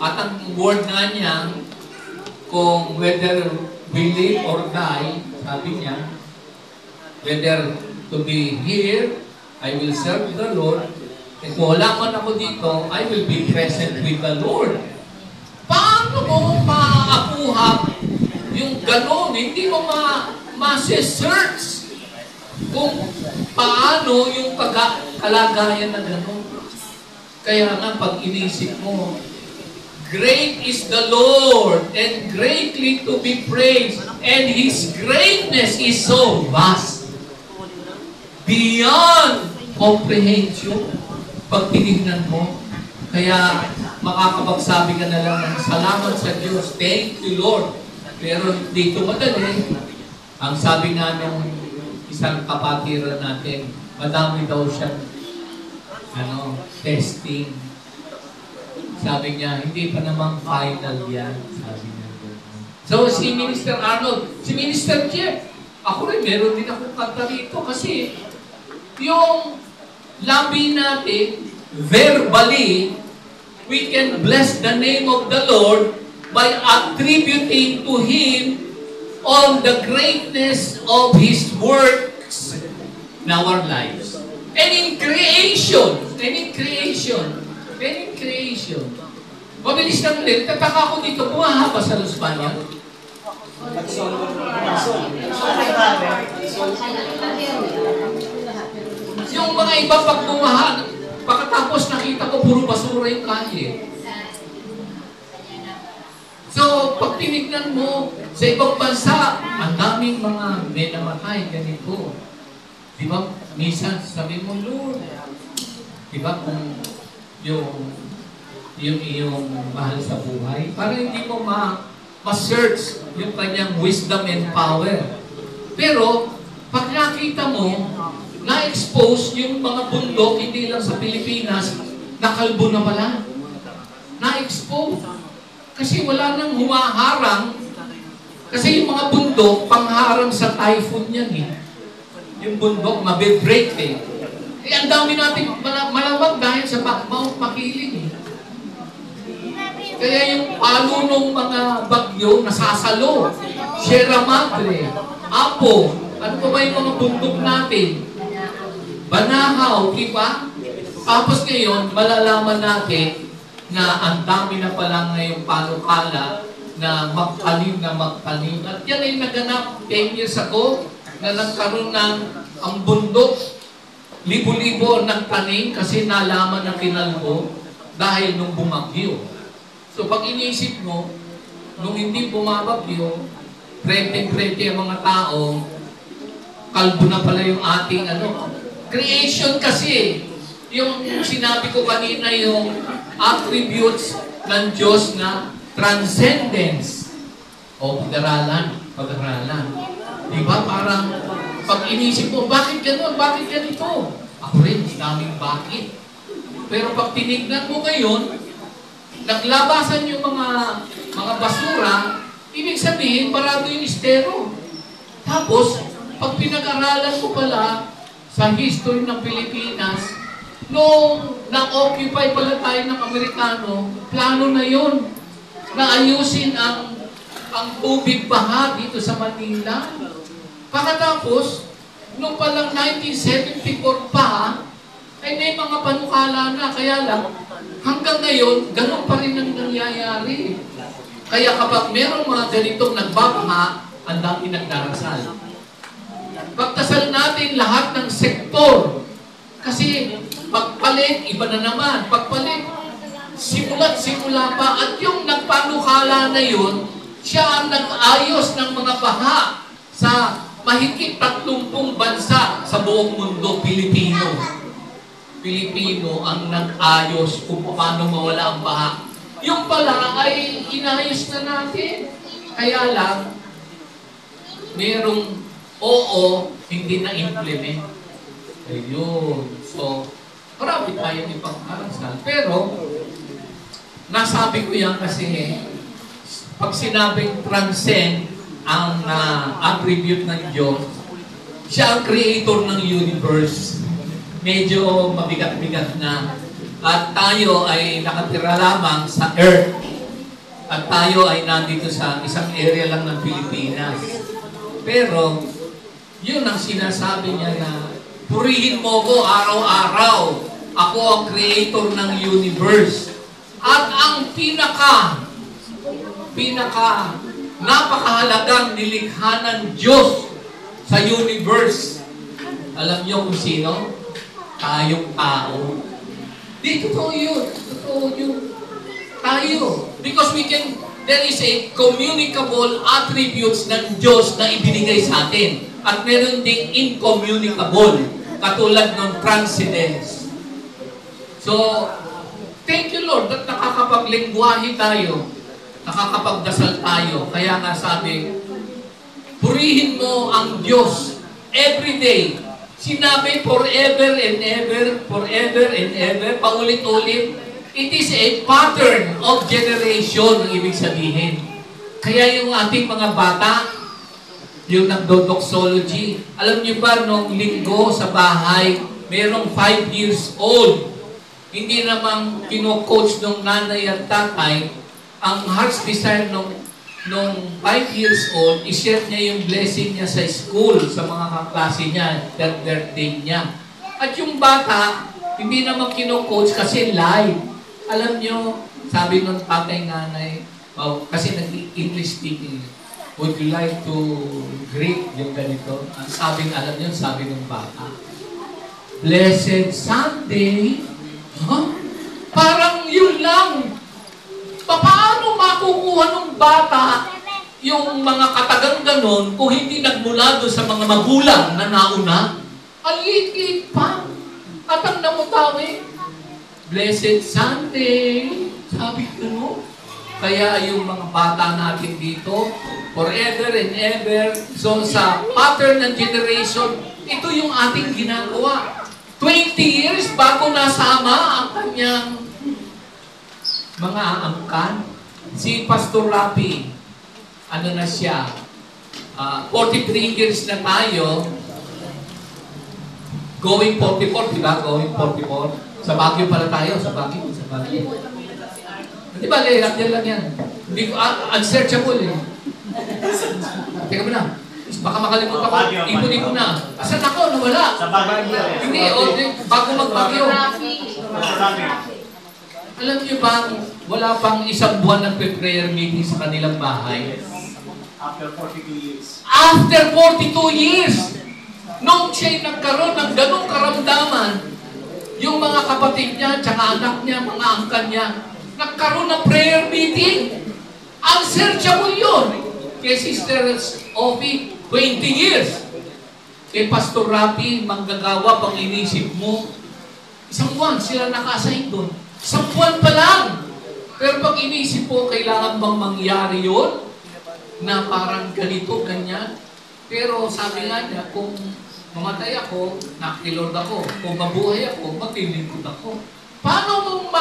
At ang word nga niya, kung whether we live or die, sabi niya, whether to be here, I will serve the Lord. At kung wala man ako dito, I will be present with the Lord. Paano mo maapuhap yung gano'n? Hindi mo ma-search kung paano yung kalagayan na gano'n. Kaya nga, pag inisip mo, great is the Lord and greatly to be praised, and His greatness is so vast. Beyond comprehension, pag tinignan mo. Kaya makakapagsabi ka na lang ng salamat sa Diyos. Thank you, Lord. Pero dito madali. Ang sabi nga ng isang kapatiran natin, madami daw siyang testing. Sabi niya, hindi pa namang final yan. Sabi niya. So, si Minister Arnold, si Minister Jeff, ako rin, meron din akong kanta rito kasi yung labi natin, verbally, we can bless the name of the Lord by attributing to Him all the greatness of His works in our lives. And in creation, mabilis lang ulit, tataka ko dito, bumahaba sa Los Baños. Yung mga iba pag bumaha, pagkatapos nakita ko, puro basura yung kalye. So, pag tinignan mo, sa ibang bansa, ang daming mga may namatay, ganito. Di ba? Minsan, sabi mo, Lord, di ba, kung yung iyong mahal sa buhay, para hindi mo ma-search yung kanyang wisdom and power. Pero, pag nakita mo, na-expose yung mga bundok, hindi lang sa Pilipinas, nakalbo na pala. Na-expose. Kasi wala nang humaharang. Kasi yung mga bundok, pangharang sa typhoon yan eh. Yung bundok, mabe-break eh. Eh, ang dami natin malamang dahil sa Mount Makiling eh. Kaya yung palo ng mga bagyo, nasasalo. Sierra Madre, Apo, ano pa ba yung mga bundok natin? Banahaw, di ba? Tapos ngayon, malalaman natin na ang dami na pala ngayong panukala na magtanim. At yan ay naganap 10 years ago na nagkaroon ng ang bundok, libo-libo ng tanim kasi nalaman na kinalbo dahil nung bumagyo. So pag inisip mo, nung hindi bumabagyo, prete-prete ang mga tao, kalbo na pala yung ating creation kasi. Yung sinabi ko kanina, yung attributes ng Diyos na transcendence. O pag-aralan. Diba? Parang pag inisip mo, bakit gano'n? Bakit ganito? Ako rin, daming bakit. Pero pag tinignan mo ngayon, naglabasan yung mga basura, ibig sabihin, parado yung estero. Tapos, pag pinag-aralan ko pala sa history ng Pilipinas, nung na-occupy pala tayo ng Amerikano, plano na yun na ayusin ang tubig baha dito sa Manila. Pagkatapos, Noong palang 1974 pa, ay may mga panukala na. Kaya lang, hanggang ngayon, ganun pa rin ang nangyayari. Kaya kapag merong mga ganitong nagbabaha, ang dami nagdarasal. Pagdasal natin lahat ng sektor. Kasi pagpalit, iba na naman. Pagpalit, simula't-simula pa. At yung nagpanukala na yun, siya ang nag-ayos ng mga baha sa mahigit 30 bansa sa buong mundo, Pilipino ang nag-ayos kung paano mawala ang baha. Yung pala ay inayos na natin. Kaya lang, merong oo, hindi na-implement. Ayun. So, marami tayong ipang-arasal. Pero, nasabi ko yan kasi, pag sinabing transcend ang attribute ng Diyos, siya ang creator ng universe. Medyo mabigat-bigat na. At tayo ay nakatira lamang sa earth. At tayo ay nandito sa isang area lang ng Pilipinas. Pero, yun ang sinasabi niya na, purihin mo ko araw-araw. Ako ang creator ng universe. At ang napakahalagang nilikha ng Diyos sa universe. Alam niyo kung sino? Tayong tao. Di, totoo yun. Totoo yun. Tayo. Because there is a communicable attributes ng Diyos na ibinigay sa atin. At meron ding incommunicable. Katulad ng transcendence. So, thank you Lord at nakakapaglingwahe tayo. Nakakapagdasal tayo. Kaya nga sabi, purihin mo ang Diyos every day. Sinabi forever and ever, paulit-ulit. It is a pattern of generation, ang ibig sabihin. Kaya yung ating mga bata, yung nagdodoxology, alam niyo ba, nung linggo sa bahay, merong 5 years old. Hindi namang kino-coach ng nanay at tatay, ang heart's desire nung 5 years old, i-share niya yung blessing niya sa school, sa mga kaklase niya, that birthday niya. At yung bata, hindi naman kino-coach kasi live. Alam niyo, sabi ng tatay nanay, kasi nag-English speaking, would you like to greet yung ganito? Alam niyo, sabi ng bata, Blessed Sunday. Huh? Parang yun lang. Paano makukuha ng bata yung mga katagang ganon kung hindi nagmula doon sa mga magulang na nauna? Ang liit-liit pa. At ang namutawi, Blessed Sunday. Sabi ko, no? Kaya yung mga bata natin dito, forever and ever, so sa pattern ng generation, ito yung ating ginagawa. 20 years bago nasama ang kanyang mga angkan. Si Pastor Rapi, ano na siya, 43 years na tayo, going 44, di ba? Going 44. Sa Baguio pala tayo, sa Baguio. Di ba, lahat yan lang yan. Hindi ko, unsearchable eh. Teka mo na. Baka makalimutan ko, ipunin ko na. Asan ako? Nawala. Sa Baguio. Hindi, bago mag-Baguio. Alam niyo ba, wala pang isang buwan ng prayer meeting sa kanilang bahay. After 42 years. After 42 years! Nung siya'y nagkaroon ng ganong karamdaman, yung mga kapatid niya, tsaka anak niya, mga angkan niya, nagkaroon ng prayer meeting. Unsearchable yun. Kay Sister Ovi, 20 years. Kay Pastor Rapi, manggagawa pang inisip mo, isang buwan sila naka-assign doon. Isang buwan pa lang. Pero pag inisip po, kailangan bang mangyari yun? Na parang ganito, ganyan. Pero sabi nga niya, kung mamatay ako, nakilord ako. Kung mabuhay ako, maglilingkod ako. Paano mo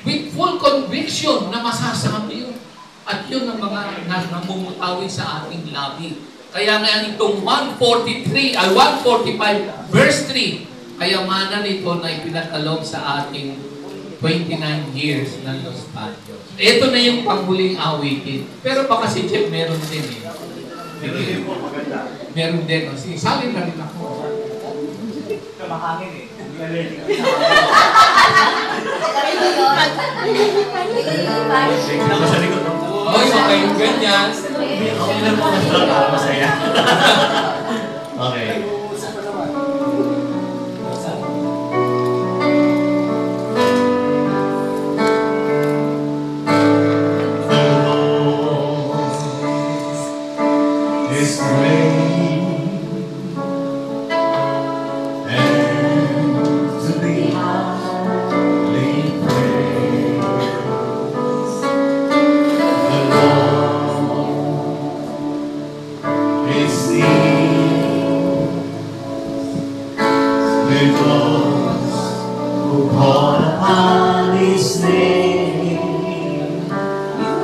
with full conviction na masasabi yun? At yun ang mga namumutawi sa ating labi. Kaya nga itong 145 verse 3, kayamanan nito na ipinagkaloob sa ating 29 years ng Los Baños. Ito na yung panghuling awitin. Pero baka si Jeff meron din eh. Meron din po, maganda. meron din. O, sige, salin na rin ako. Kamahangin eh. Hoy, huwag kayong ganyan. Masaya. Okay. Is great and to be highly praised. The Lord is near with those who call upon His name.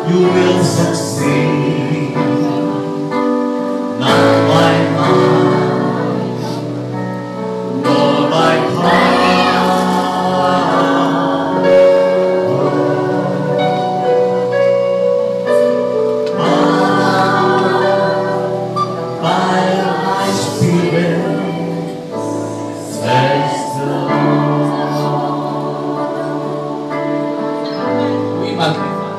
You will succeed. Not by might, nor by power, but by my Spirit, says the Lord. We magnify.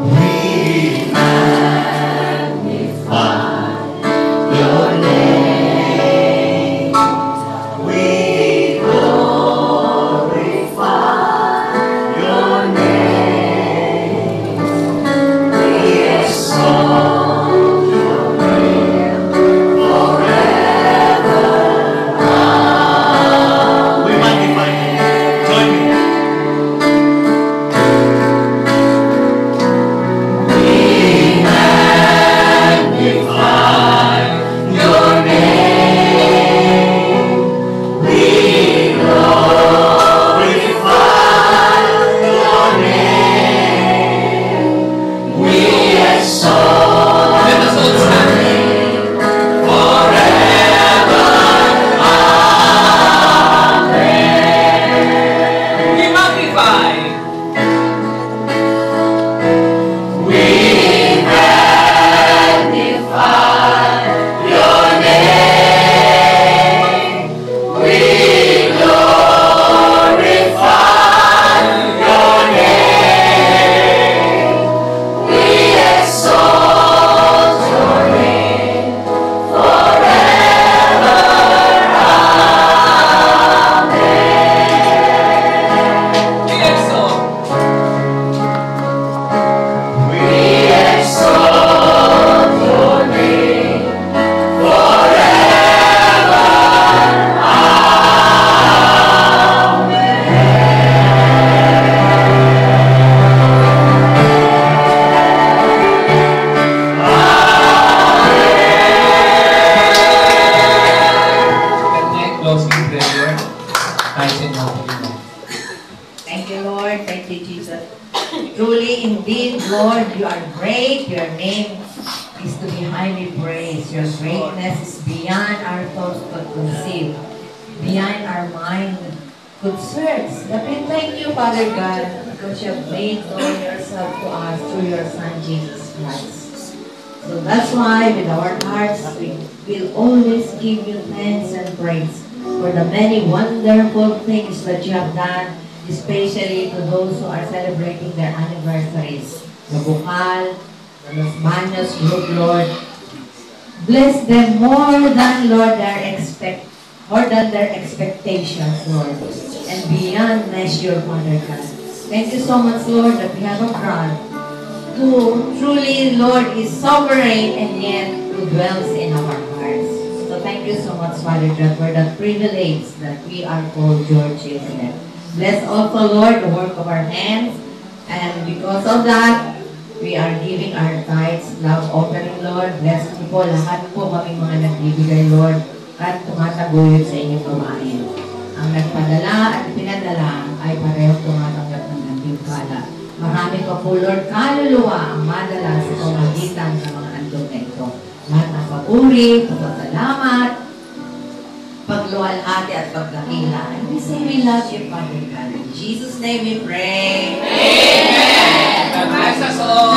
We magnify your name. We glorify your name. We exalt your name forever. We magnify you. Join me. Magnify your name. We glorify your name. We exalt your name forever. Amen. We magnify. We magnify your name. We glorify your name. We exalt your name forever. Amen. We exalt. We exalt your name forever. Kanya closing prayer. Tayo sa inyo. Thank you, Lord. Thank you, Jesus. Truly, indeed, Lord, you are great. Your name is to be highly praised. Your greatness is beyond our thoughts could conceive, beyond our mind could search. But we thank you, Father God, because you have made known yourself to us through your Son, Jesus Christ. So that's why with our hearts, we will always give you thanks and praise for the many wonderful things that you have done, especially to those who are celebrating their anniversaries. The Bukal, the Los Baños group, Lord. Bless them more than, Lord, more than their expectations, Lord. And beyond measure, Father God. Thank you so much, Lord, that we have a God who truly, Lord, is sovereign and yet who dwells in our hearts. So thank you so much, Father God, for that privilege that we are called your children. Bless also, Lord, the work of our hands. And because of that, we are giving our tithes, love offering, Lord. Bless niyo po lahat po kami mga nagbibigay, Lord, at tumataguyod sa inyong gawain. Ang nagpadala at pinadala ay parehong tumatanggap ng nagtiwala. Marami pa po, Lord, kaluluwa ang madala sa pamagitan ng mga handog na ito. Lahat ng papuri, pagpasalamat, pagluwalhati at pagdakila. And we say we love you, Father God. In Jesus' name we pray. Amen. God bless us all.